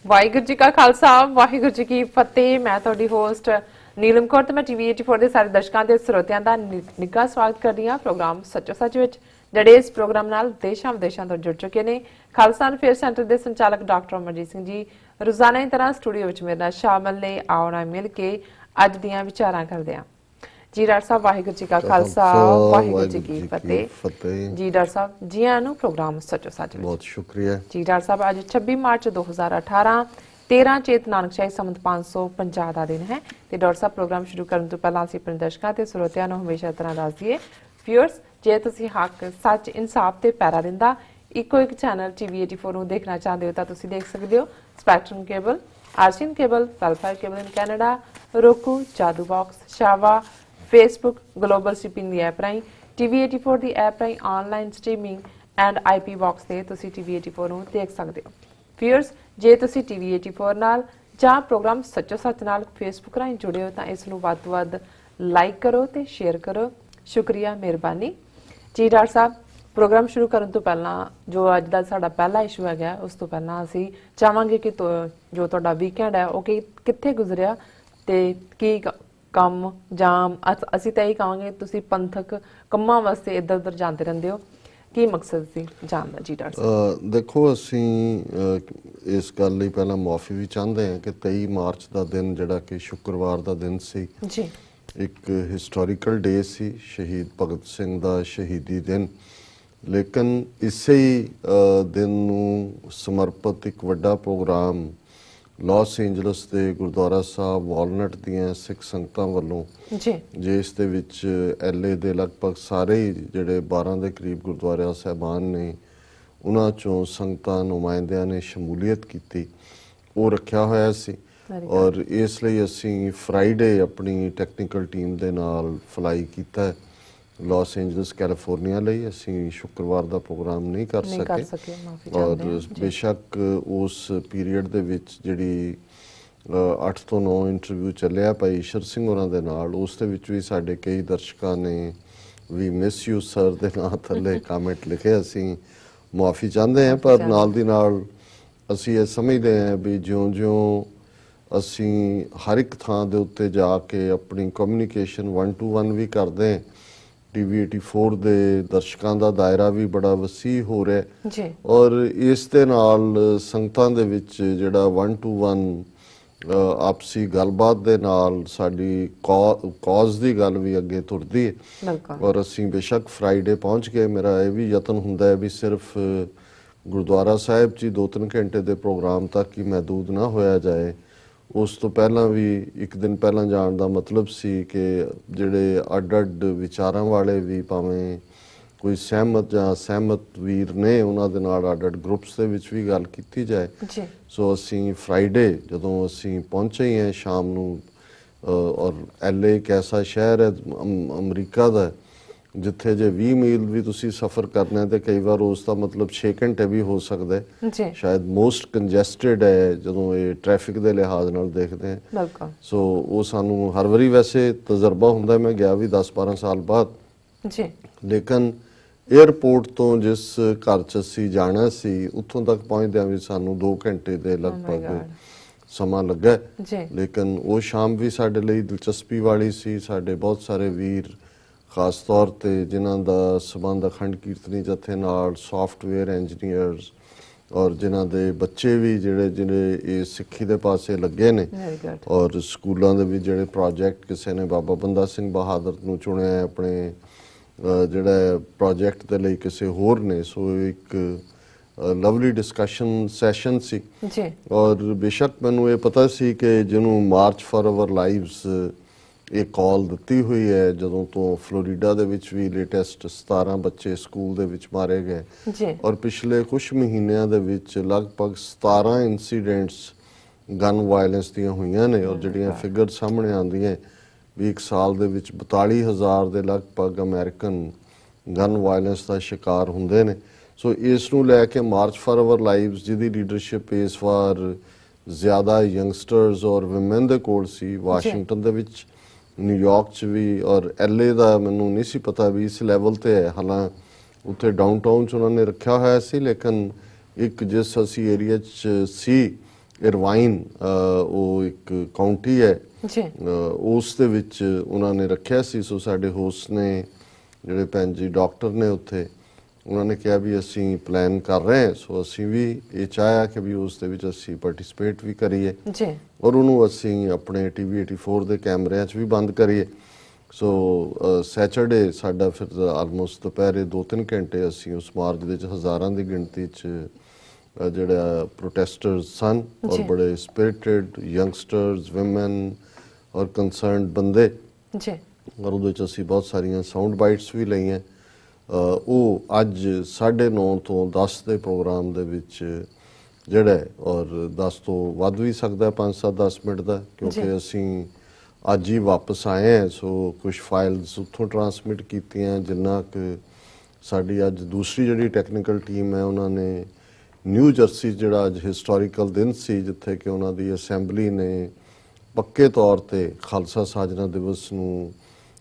ਵਾਹਿਗੁਰੂ ਜੀ ਕਾ ਖਾਲਸਾ ਵਾਹਿਗੁਰੂ ਜੀ ਕੀ ਫਤਿਹ। ਮੈਂ ਤੁਹਾਡੀ ਹੋਸਟ ਨੀਲਮ ਕੌਰ ਤੇ ਮੈਂ ਟੀਵੀ 84 ਦੇ ਸਾਰੇ ਦਰਸ਼ਕਾਂ ਤੇ ਸਰੋਤਿਆਂ ਦਾ ਨਿੱਘਾ ਸਵਾਗਤ ਕਰਦੀ ਹਾਂ ਪ੍ਰੋਗਰਾਮ ਸੱਚੋ ਸੱਚ ਵਿੱਚ, ਜਿਹੜੇ ਇਸ ਪ੍ਰੋਗਰਾਮ ਨਾਲ ਦੇਸ਼ਾਂ ਵਿਦੇਸ਼ਾਂ ਤੋਂ ਜੁੜ ਚੁੱਕੇ ਨੇ। ਖਾਲਸਾ ਫੇਅਰ ਸੈਂਟਰ ਦੇ ਸੰਚਾਲਕ ਡਾਕਟਰ ਅਮਰਜੀਤ ਸਿੰਘ ਜੀ ਰੋਜ਼ਾਨਾ ਦੀ ਤਰ੍ਹਾਂ ਸਟੂਡੀਓ ਵਿੱਚ ਮੇਰੇ ਨਾਲ ਸ਼ਾਮਲ ਨੇ। ਆਓ ਨਾ ਮਿਲ ਕੇ ਅੱਜ ਦੀਆਂ ਵਿਚਾਰਾਂ ਕਰਦੇ ਹਾਂ। जी डॉक्टर साहब वाहिगुरू जी का खालसा वाहिगुरू जी की फतेह। जी डॉक्टर साहब जी आनू प्रोग्राम सचो सच बहुत शुक्रिया जी। डॉक्टर साहब आज 26 मार्च 2018 13 चेत नानकशाही संमत 550 का दिन है। तो डॉक्टर साहब प्रोग्राम शुरू करने तो पहला असीं अपने दर्शकों ते ਸਰੋਤਿਆਂ ਨੂੰ हमेशा तरह दस दईए व्यूअर्स, जे तुसीं हक सच इंसाफ ते पैरा रिंदा इको एक चैनल TV 84 ਨੂੰ देखना चाहते हो तो तुसीं देख सकते हो स्पैक्ट्रम केबल, आर्शियन cable, welfare cable in Canada, roku, Jadoo box, शावा, फेसबुक, ग्लोबल शिपिंग दी ऐप राही, TV 84 दी ऐप राही online streaming and IP box ते तुसीं TV 84 ਨੂੰ देख सकते हो। व्यूअर्स, जे तुसीं TV 84 नाल ਜਾਂ ਪ੍ਰੋਗਰਾਮ ਸੱਚੋ ਸੱਚ ਨਾਲ ਫੇਸਬੁੱਕ ਰਾਹੀਂ ਜੁੜੇ ਹੋ ਤਾਂ ਇਸ ਨੂੰ ਵੱਧ ਤੋਂ ਵੱਧ ਲਾਈਕ ਕਰੋ ਤੇ ਸ਼ੇਅਰ ਕਰੋ। ਸ਼ੁਕਰੀਆ, ਮਿਹਰਬਾਨੀ ਜੀ। ਡਾਕਟਰ ਸਾਹਿਬ, ਪ੍ਰੋਗਰਾਮ ਸ਼ੁਰੂ ਕਰਨ ਤੋਂ ਪਹਿਲਾਂ ਜੋ ਅੱਜ ਦਾ ਸਾਡਾ ਪਹਿਲਾ ਇਸ਼ੂ ਹੈਗਾ ਉਸ ਤੋਂ ਪਹਿਲਾਂ ਅਸੀਂ ਚਾਹਾਂਗੇ ਕਿ ਜੋ ਤੁਹਾਡਾ ਵੀਕਐਂਡ ਹੈ ਉਹ ਕਿੱਥੇ ਗੁਜ਼ਰਿਆ ਤੇ ਕੀ ਕੰਮ ਜਾਂ ਅਸੀਂ ਤਾਂ ਇਹ ਕਹਾਂਗੇ ਤੁਸੀਂ ਪੰਥਕ ਕੰਮਾਂ ਵਾਸਤੇ ਇੱਧਰ ਉੱਧਰ ਜਾਂਦੇ ਰਹਿੰਦੇ ਹੋ, ਕੀ ਮਕਸਦ ਸੀ ਜਾਣ ਦਾ? ਜੀ ਡਾਕਟਰ ਸਾਹਿਬ ਦੇਖੋ, ਅਸੀਂ ਇਸ ਗੱਲ ਲਈ ਪਹਿਲਾਂ ਮੁਆਫੀ ਵੀ ਚਾਹੁੰਦੇ ਹਾਂ ਕਿ 23 ਮਾਰਚ ਦਾ ਦਿਨ ਜਿਹੜਾ ਕਿ ਸ਼ੁੱਕਰਵਾਰ ਦਾ ਦਿਨ ਸੀ ਜੀ, ਇੱਕ ਹਿਸਟੋਰੀਕਲ ਡੇ ਸੀ, ਸ਼ਹੀਦ ਭਗਤ ਸਿੰਘ ਦਾ ਸ਼ਹੀਦੀ ਦਿਨ। ਲੇਕਿਨ ਇਸੇ ਹੀ ਦਿਨ ਨੂੰ ਸਮਰਪਿਤ ਇੱਕ ਵੱਡਾ ਪ੍ਰੋਗਰਾਮ ਲਾਸ ਏਂਜਲਸ ਦੇ ਗੁਰਦੁਆਰਾ ਸਾਹਿਬ ਵਾਲਨਟ ਦੀਆਂ ਸਿੱਖ ਸੰਗਤਾਂ ਵੱਲੋਂ ਜਿਸ ਦੇ ਵਿੱਚ LA ਦੇ ਲਗਭਗ ਸਾਰੇ ਜਿਹੜੇ 12 ਦੇ ਕਰੀਬ ਗੁਰਦੁਆਰਾ ਸਾਹਿਬਾਨ ਨੇ ਉਹਨਾਂ ਚੋਂ ਸੰਗਤਾਂ ਨੁਮਾਇੰਦਿਆਂ ਨੇ ਸ਼ਮੂਲੀਅਤ ਕੀਤੀ, ਉਹ ਰੱਖਿਆ ਹੋਇਆ ਸੀ। ਔਰ ਇਸ ਲਈ ਅਸੀਂ ਫਰਾਈਡੇ ਆਪਣੀ ਟੈਕਨੀਕਲ ਟੀਮ ਦੇ ਨਾਲ ਫਲਾਈ ਕੀਤਾ ਲਾਸ ਏਂਜਲਸ ਕੈਲੀਫੋਰਨੀਆ ਲਈ। ਅਸੀਂ ਸ਼ੁੱਕਰਵਾਰ ਦਾ ਪ੍ਰੋਗਰਾਮ ਨਹੀਂ ਕਰ ਸਕੇ ਔਰ ਬੇਸ਼ੱਕ ਉਸ ਪੀਰੀਅਡ ਦੇ ਵਿੱਚ ਜਿਹੜੀ 8 ਤੋਂ 9 ਇੰਟਰਵਿਊ ਚੱਲਿਆ ਭਾਈ ਈਸ਼ਰ ਸਿੰਘ ਹੋਰਾਂ ਦੇ ਨਾਲ, ਉਸ ਦੇ ਵਿੱਚ ਵੀ ਸਾਡੇ ਕਈ ਦਰਸ਼ਕਾਂ ਨੇ ਵੀ ਮਿਸ ਯੂ ਸਰ ਦੇ ਨਾਂ ਥੱਲੇ ਕਾਮੈਂਟ ਲਿਖੇ। ਅਸੀਂ ਮੁਆਫੀ ਚਾਹੁੰਦੇ ਹਾਂ, ਪਰ ਨਾਲ ਦੀ ਨਾਲ ਅਸੀਂ ਇਹ ਸਮਝਦੇ ਹਾਂ ਵੀ ਜਿਉਂ-ਜਿਉਂ ਅਸੀਂ ਹਰ ਇੱਕ ਥਾਂ ਦੇ ਉੱਤੇ ਜਾ ਕੇ ਆਪਣੀ ਕਮਿਊਨੀਕੇਸ਼ਨ 1-to-1 ਵੀ ਕਰਦੇ ਹਾਂ, TV 84 ਦੇ ਦਰਸ਼ਕਾਂ ਦਾ ਦਾਇਰਾ ਵੀ ਬੜਾ ਵਸੀਹ ਹੋ ਰਿਹਾ ਜੀ। ਔਰ ਇਸ ਦੇ ਨਾਲ ਸੰਗਤਾਂ ਦੇ ਵਿੱਚ ਜਿਹੜਾ 1-to-1 ਆਪਸੀ ਗੱਲਬਾਤ ਦੇ ਨਾਲ ਸਾਡੀ ਕੌਜ਼ ਦੀ ਗੱਲ ਵੀ ਅੱਗੇ ਤੁਰਦੀ ਹੈ। ਔਰ ਅਸੀਂ ਬੇਸ਼ੱਕ ਫਰਾਈਡੇ ਪਹੁੰਚ ਗਏ। ਮੇਰਾ ਇਹ ਵੀ ਯਤਨ ਹੁੰਦਾ ਹੈ ਵੀ ਸਿਰਫ ਗੁਰਦੁਆਰਾ ਸਾਹਿਬ 'ਚ 2-3 ਘੰਟੇ ਦੇ ਪ੍ਰੋਗਰਾਮ ਤੱਕ ਹੀ ਮਹਿਦੂਦ ਨਾ ਹੋਇਆ ਜਾਏ। ਉਸ ਤੋਂ ਪਹਿਲਾਂ ਵੀ ਇੱਕ ਦਿਨ ਪਹਿਲਾਂ ਜਾਣ ਦਾ ਮਤਲਬ ਸੀ ਕਿ ਜਿਹੜੇ ਅੱਡ-ਅੱਡ ਵਿਚਾਰਾਂ ਵਾਲੇ ਵੀ, ਭਾਵੇਂ ਕੋਈ ਸਹਿਮਤ ਜਾਂ ਸਹਿਮਤ ਵੀਰ ਨੇ, ਉਹਨਾਂ ਦੇ ਨਾਲ ਅੱਡ-ਅੱਡ ਗਰੁੱਪਸ ਦੇ ਵਿੱਚ ਵੀ ਗੱਲ ਕੀਤੀ ਜਾਏ। ਸੋ ਅਸੀਂ ਫਰਾਈਡੇ ਜਦੋਂ ਅਸੀਂ ਪਹੁੰਚੇ ਹੀ ਹਾਂ ਸ਼ਾਮ ਨੂੰ, ਔਰ LA ਇੱਕ ਐਸਾ ਸ਼ਹਿਰ ਹੈ ਅਮਰੀਕਾ ਦਾ ਜਿੱਥੇ ਜੇ 20 ਮੀਲ ਵੀ ਤੁਸੀਂ ਸਫ਼ਰ ਕਰਨਾ ਤੇ ਕਈ ਵਾਰ ਉਸ ਦਾ ਮਤਲਬ 6 ਘੰਟੇ ਵੀ ਹੋ ਸਕਦਾ ਹੈ। ਸ਼ਾਇਦ ਮੋਸਟ ਕੰਜੈਸਟਡ ਹੈ ਜਦੋਂ ਇਹ ਟ੍ਰੈਫਿਕ ਦੇ ਲਿਹਾਜ਼ ਨਾਲ ਦੇਖਦੇ ਹਾਂ। ਸੋ ਉਹ ਸਾਨੂੰ ਹਰ ਵਾਰੀ ਵੈਸੇ ਤਜਰਬਾ ਹੁੰਦਾ, ਮੈਂ ਗਿਆ ਵੀ 10-12 ਸਾਲ ਬਾਅਦ। ਲੇਕਿਨ ਏਅਰਪੋਰਟ ਤੋਂ ਜਿਸ ਘਰ 'ਚ ਅਸੀਂ ਜਾਣਾ ਸੀ ਉੱਥੋਂ ਤੱਕ ਪਹੁੰਚਦਿਆਂ ਵੀ ਸਾਨੂੰ 2 ਘੰਟੇ ਦੇ ਲਗਭਗ ਸਮਾਂ ਲੱਗਾ। ਲੇਕਿਨ ਉਹ ਸ਼ਾਮ ਵੀ ਸਾਡੇ ਲਈ ਦਿਲਚਸਪੀ ਵਾਲੀ ਸੀ। ਸਾਡੇ ਬਹੁਤ ਸਾਰੇ ਵੀਰ ਖਾਸ ਤੌਰ 'ਤੇ ਜਿਨ੍ਹਾਂ ਦਾ ਸੰਬੰਧ ਅਖੰਡ ਕੀਰਤਨੀ ਜਥੇ ਨਾਲ, ਸੌਫਟਵੇਅਰ ਇੰਜੀਨੀਅਰਸ, ਔਰ ਜਿਨ੍ਹਾਂ ਦੇ ਬੱਚੇ ਵੀ ਜਿਹੜੇ ਇਹ ਸਿੱਖੀ ਦੇ ਪਾਸੇ ਲੱਗੇ ਨੇ, ਔਰ ਸਕੂਲਾਂ ਦੇ ਵੀ ਜਿਹੜੇ ਪ੍ਰੋਜੈਕਟ, ਕਿਸੇ ਨੇ ਬਾਬਾ ਬੰਦਾ ਸਿੰਘ ਬਹਾਦਰ ਨੂੰ ਚੁਣਿਆ ਆਪਣੇ ਜਿਹੜਾ ਪ੍ਰੋਜੈਕਟ ਦੇ ਲਈ, ਕਿਸੇ ਹੋਰ ਨੇ। ਸੋ ਇੱਕ ਲਵਲੀ ਡਿਸਕਸ਼ਨ ਸੈਸ਼ਨ ਸੀ। ਔਰ ਬੇਸ਼ੱਕ ਮੈਨੂੰ ਇਹ ਪਤਾ ਸੀ ਕਿ ਜਿਹਨੂੰ ਮਾਰਚ ਫਾਰ ਆਵਰ ਲਾਈਵਸ ਇਹ ਕਾਲ ਦਿੱਤੀ ਹੋਈ ਹੈ, ਜਦੋਂ ਤੋਂ ਫਲੋਰੀਡਾ ਦੇ ਵਿੱਚ ਵੀ ਲੇਟੈਸਟ 17 ਬੱਚੇ ਸਕੂਲ ਦੇ ਵਿੱਚ ਮਾਰੇ ਗਏ ਔਰ ਪਿਛਲੇ ਕੁਝ ਮਹੀਨਿਆਂ ਦੇ ਵਿੱਚ ਲਗਭਗ 17 ਇਨਸੀਡੈਂਟਸ ਗਨ ਵਾਇਲੈਂਸ ਦੀਆਂ ਹੋਈਆਂ ਨੇ। ਔਰ ਜਿਹੜੀਆਂ ਫਿਗਰ ਸਾਹਮਣੇ ਆਉਂਦੀਆਂ ਵੀ ਇੱਕ ਸਾਲ ਦੇ ਵਿੱਚ 42,000 ਦੇ ਲਗਭਗ ਅਮਰੀਕਨ ਗਨ ਵਾਇਲੈਂਸ ਦਾ ਸ਼ਿਕਾਰ ਹੁੰਦੇ ਨੇ। ਸੋ ਇਸ ਨੂੰ ਲੈ ਕੇ ਮਾਰਚ ਫਾਰ ਆਵਰ ਲਾਈਵਸ, ਜਿਹਦੀ ਲੀਡਰਸ਼ਿਪ ਇਸ ਵਾਰ ਜ਼ਿਆਦਾ ਯੰਗਸਟਰਸ ਔਰ ਵਿਮਨ ਦੇ ਕੋਲ ਸੀ, ਵਾਸ਼ਿੰਗਟਨ ਦੇ ਵਿੱਚ, ਨਿਊਯਾਰਕ 'ਚ ਵੀ, ਔਰ LA ਦਾ ਮੈਨੂੰ ਨਹੀਂ ਸੀ ਪਤਾ ਵੀ ਇਸ ਲੈਵਲ 'ਤੇ ਹੈ। ਹਾਲਾਂਕਿ ਉੱਥੇ ਡਾਊਨ ਟਾਊਨ 'ਚ ਉਹਨਾਂ ਨੇ ਰੱਖਿਆ ਹੋਇਆ ਸੀ, ਲੇਕਿਨ ਇੱਕ ਜਿਸ ਅਸੀਂ ਏਰੀਆ 'ਚ ਸੀ ਇਰਵਾਈਨ ਉਹ ਇੱਕ ਕਾਉਂਟੀ ਹੈ ਜੀ ਉਸ ਦੇ ਵਿੱਚ ਉਹਨਾਂ ਨੇ ਰੱਖਿਆ ਸੀ। ਸੋ ਸਾਡੇ ਹੋਸਟ ਨੇ ਜਿਹੜੇ ਭੈਣ ਜੀ ਡਾਕਟਰ ਨੇ ਉੱਥੇ, ਉਹਨਾਂ ਨੇ ਕਿਹਾ ਵੀ ਅਸੀਂ ਪਲਾਨ ਕਰ ਰਹੇ ਹਾਂ। ਸੋ ਅਸੀਂ ਵੀ ਇਹ ਚਾਹਿਆ ਕਿ ਵੀ ਉਸ ਦੇ ਵਿੱਚ ਅਸੀਂ ਪਾਰਟਿਸਿਪੇਟ ਵੀ ਕਰੀਏ ਜੀ ਔਰ ਉਹਨੂੰ ਅਸੀਂ ਆਪਣੇ TV 84 ਦੇ ਕੈਮਰਿਆਂ 'ਚ ਵੀ ਬੰਦ ਕਰੀਏ। ਸੋ ਸੈਚਰਡੇ ਸਾਡਾ ਫਿਰ ਆਲਮੋਸਟ ਦੁਪਹਿਰੇ 2-3 ਘੰਟੇ ਅਸੀਂ ਉਸ ਮਾਰਚ ਦੇ 'ਚ ਹਜ਼ਾਰਾਂ ਦੀ ਗਿਣਤੀ 'ਚ ਜਿਹੜਾ ਪ੍ਰੋਟੈਸਟਰਸ ਸਨ ਔਰ ਬੜੇ ਸਪਿਰਿਟਡ ਯੰਗਸਟਰਸ ਵਿਮਨ ਔਰ ਕੰਸਰਨਡ ਬੰਦੇ, ਜੀ ਔਰ ਉਹਦੇ 'ਚ ਅਸੀਂ ਬਹੁਤ ਸਾਰੀਆਂ ਸਾਊਂਡ ਬਾਈਟਸ ਵੀ ਲਈਆਂ। ਉਹ ਅੱਜ 9:30 ਤੋਂ 10 ਦੇ ਪ੍ਰੋਗਰਾਮ ਦੇ ਵਿੱਚ ਜਿਹੜਾ ਔਰ 10 ਤੋਂ ਵੱਧ ਵੀ ਸਕਦਾ 5-7-10 ਮਿੰਟ ਦਾ, ਕਿਉਂਕਿ ਅਸੀਂ ਅੱਜ ਹੀ ਵਾਪਸ ਆਏ ਹਾਂ। ਸੋ ਕੁਝ ਫਾਈਲਸ ਉੱਥੋਂ ਟਰਾਂਸਮਿਟ ਕੀਤੀਆਂ, ਜਿੰਨਾ ਕਿ ਸਾਡੀ ਅੱਜ ਦੂਸਰੀ ਜਿਹੜੀ ਟੈਕਨੀਕਲ ਟੀਮ ਹੈ ਉਹਨਾਂ ਨੇ ਨਿਊ ਜਰਸੀ, ਜਿਹੜਾ ਅੱਜ ਹਿਸਟੋਰੀਕਲ ਦਿਨ ਸੀ ਜਿੱਥੇ ਕਿ ਉਹਨਾਂ ਦੀ ਅਸੈਂਬਲੀ ਨੇ ਪੱਕੇ ਤੌਰ ਤੇ ਖਾਲਸਾ ਸਾਜਨਾ ਦਿਵਸ ਨੂੰ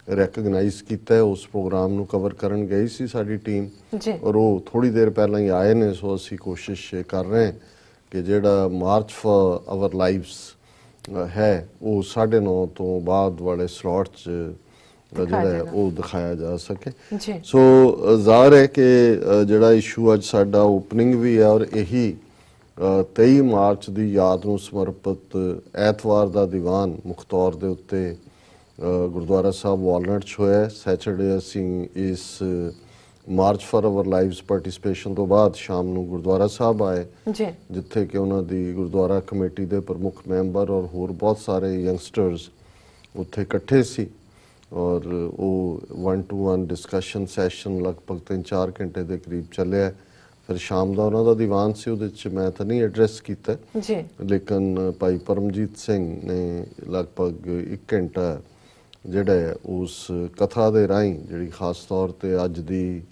ਰੈਕਗਨਾਈਜ਼ ਕੀਤਾ, ਉਸ ਪ੍ਰੋਗਰਾਮ ਨੂੰ ਕਵਰ ਕਰਨ ਗਈ ਸੀ ਸਾਡੀ ਟੀਮ ਔਰ ਉਹ ਥੋੜੀ ਦੇਰ ਪਹਿਲਾਂ ਹੀ ਆਏ ਨੇ। ਸੋ ਅਸੀਂ ਕੋਸ਼ਿਸ਼ ਕਰ ਰਹੇ ਹਾਂ ਕਿ ਜਿਹੜਾ ਮਾਰਚ ਫॉर ਆਵਰ ਲਾਈਵਸ ਹੈ ਉਹ 9:30 ਤੋਂ ਬਾਅਦ ਵਾਲੇ ਸਲੋਟ 'ਚ ਜਿਹੜਾ ਉਹ ਦਿਖਾਇਆ ਜਾ ਸਕੇ। ਸੋ ਜ਼ਾਹਰ ਹੈ ਕਿ ਜਿਹੜਾ ਇਸ਼ੂ ਅੱਜ ਸਾਡਾ ਓਪਨਿੰਗ ਵੀ ਹੈ ਔਰ ਇਹੀ 23 ਮਾਰਚ ਦੀ ਯਾਦ ਨੂੰ ਸਮਰਪਿਤ ਐਤਵਾਰ ਦਾ ਦੀਵਾਨ ਮੁੱਖ ਤੌਰ ਦੇ ਉੱਤੇ ਗੁਰਦੁਆਰਾ ਸਾਹਿਬ ਵਾਲਨਟ 'ਚ ਹੋਇਆ। ਸੈਚਰਡੇ ਅਸੀਂ ਇਸ March for hour lives participation ਤੋਂ ਬਾਅਦ ਸ਼ਾਮ ਨੂੰ ਗੁਰਦੁਆਰਾ ਸਾਹਿਬ ਆਏ, ਜਿੱਥੇ ਕਿ ਉਹਨਾਂ ਦੀ ਗੁਰਦੁਆਰਾ ਕਮੇਟੀ ਦੇ ਪ੍ਰਮੁੱਖ ਮੈਂਬਰ ਔਰ ਹੋਰ ਬਹੁਤ ਸਾਰੇ ਯੰਗਸਟਰਸ ਉੱਥੇ ਇਕੱਠੇ ਸੀ ਔਰ ਉਹ 1-to-1 ਡਿਸਕਸ਼ਨ ਸੈਸ਼ਨ ਲਗਭਗ 3-4 ਘੰਟੇ ਦੇ ਕਰੀਬ ਚੱਲਿਆ। ਫਿਰ ਸ਼ਾਮ ਦਾ ਉਹਨਾਂ ਦਾ ਦੀਵਾਨ ਸੀ, ਉਹਦੇ 'ਚ ਮੈਂ ਤਾਂ ਨਹੀਂ ਐਡਰੈਸ ਕੀਤਾ ਲੇਕਿਨ ਭਾਈ ਪਰਮਜੀਤ ਸਿੰਘ ਨੇ ਲਗਭਗ 1 ਘੰਟਾ ਜਿਹੜਾ ਉਸ ਕਥਾ ਦੇ ਰਾਹੀਂ ਜਿਹੜੀ ਖਾਸ ਤੌਰ ਤੇ ਅੱਜ ਦੀ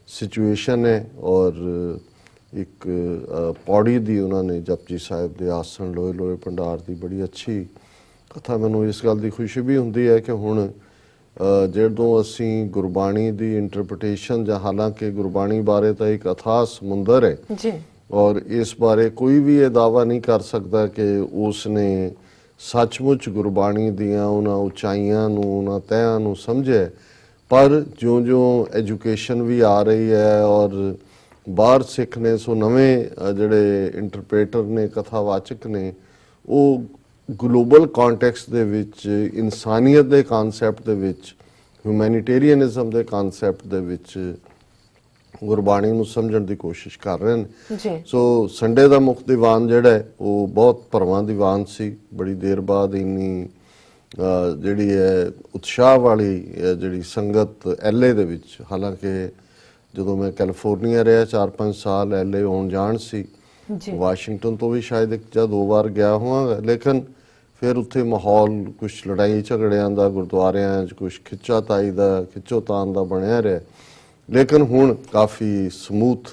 ਸਿਚੁਏਸ਼ਨ ਹੈ ਔਰ ਇੱਕ ਪੌੜੀ ਦੀ ਉਹਨਾਂ ਨੇ ਜਪਜੀ ਸਾਹਿਬ ਦੇ ਆਸਣ ਲੋਏ ਲੋਏ ਭੰਡਾਰ ਦੀ ਬੜੀ ਅੱਛੀ ਕਥਾ। ਮੈਨੂੰ ਇਸ ਗੱਲ ਦੀ ਖੁਸ਼ੀ ਵੀ ਹੁੰਦੀ ਹੈ ਕਿ ਹੁਣ ਜਦੋਂ ਅਸੀਂ ਗੁਰਬਾਣੀ ਦੀ ਇੰਟਰਪ੍ਰੀਟੇਸ਼ਨ, ਜਾਂ ਹਾਲਾਂਕਿ ਗੁਰਬਾਣੀ ਬਾਰੇ ਤਾਂ ਇੱਕ ਅਥਾਹ ਸਮੁੰਦਰ ਹੈ ਔਰ ਇਸ ਬਾਰੇ ਕੋਈ ਵੀ ਇਹ ਦਾਅਵਾ ਨਹੀਂ ਕਰ ਸਕਦਾ ਕਿ ਉਸ ਨੇ ਸੱਚਮੁੱਚ ਗੁਰਬਾਣੀ ਦੀਆਂ ਉਹਨਾਂ ਉਚਾਈਆਂ ਨੂੰ, ਉਹਨਾਂ ਤਹਿਆਂ ਨੂੰ ਸਮਝਿਆ। ਪਰ ਜਿਉਂ-ਜਿਉਂ ਐਜੂਕੇਸ਼ਨ ਵੀ ਆ ਰਹੀ ਹੈ ਔਰ ਬਾਹਰ ਸਿੱਖ ਨੇ, ਸੋ ਨਵੇਂ ਜਿਹੜੇ ਇੰਟਰਪ੍ਰੇਟਰ ਨੇ, ਕਥਾਵਾਚਕ ਨੇ, ਉਹ ਗਲੋਬਲ ਕੰਟੈਕਸਟ ਦੇ ਵਿੱਚ ਇਨਸਾਨੀਅਤ ਦੇ ਕਨਸੈਪਟ ਦੇ ਵਿੱਚ, ਹਿਊਮੈਨਿਟੇਰੀਅਨਿਜ਼ਮ ਦੇ ਕਨਸੈਪਟ ਦੇ ਵਿੱਚ ਗੁਰਬਾਣੀ ਨੂੰ ਸਮਝਣ ਦੀ ਕੋਸ਼ਿਸ਼ ਕਰ ਰਹੇ ਨੇ। ਸੋ ਸੰਡੇ ਦਾ ਮੁੱਖ ਦੀਵਾਨ ਜਿਹੜਾ ਉਹ ਬਹੁਤ ਭਰਵਾਂ ਦੀਵਾਨ ਸੀ। ਬੜੀ ਦੇਰ ਬਾਅਦ ਇੰਨੀ ਜਿਹੜੀ ਹੈ ਉਤਸ਼ਾਹ ਵਾਲੀ ਜਿਹੜੀ ਸੰਗਤ LA ਦੇ ਵਿੱਚ, ਹਾਲਾਂਕਿ ਜਦੋਂ ਮੈਂ ਕੈਲੀਫੋਰਨੀਆ ਰਿਹਾ 4-5 ਸਾਲ, LA ਆਉਣ ਜਾਣ ਸੀ, ਵਾਸ਼ਿੰਗਟਨ ਤੋਂ ਵੀ ਸ਼ਾਇਦ 1 ਜਾਂ 2 ਵਾਰ ਗਿਆ ਹੋਵਾਂਗਾ, ਲੇਕਿਨ ਫਿਰ ਉੱਥੇ ਮਾਹੌਲ ਕੁਝ ਲੜਾਈ ਝਗੜਿਆਂ ਦਾ, ਗੁਰਦੁਆਰਿਆਂ 'ਚ ਕੁਝ ਖਿੱਚਾਤਾਈ ਦਾ, ਖਿੱਚੋਤਾਣ ਦਾ ਬਣਿਆ ਰਿਹਾ, ਲੇਕਿਨ ਹੁਣ ਕਾਫੀ ਸਮੂਥ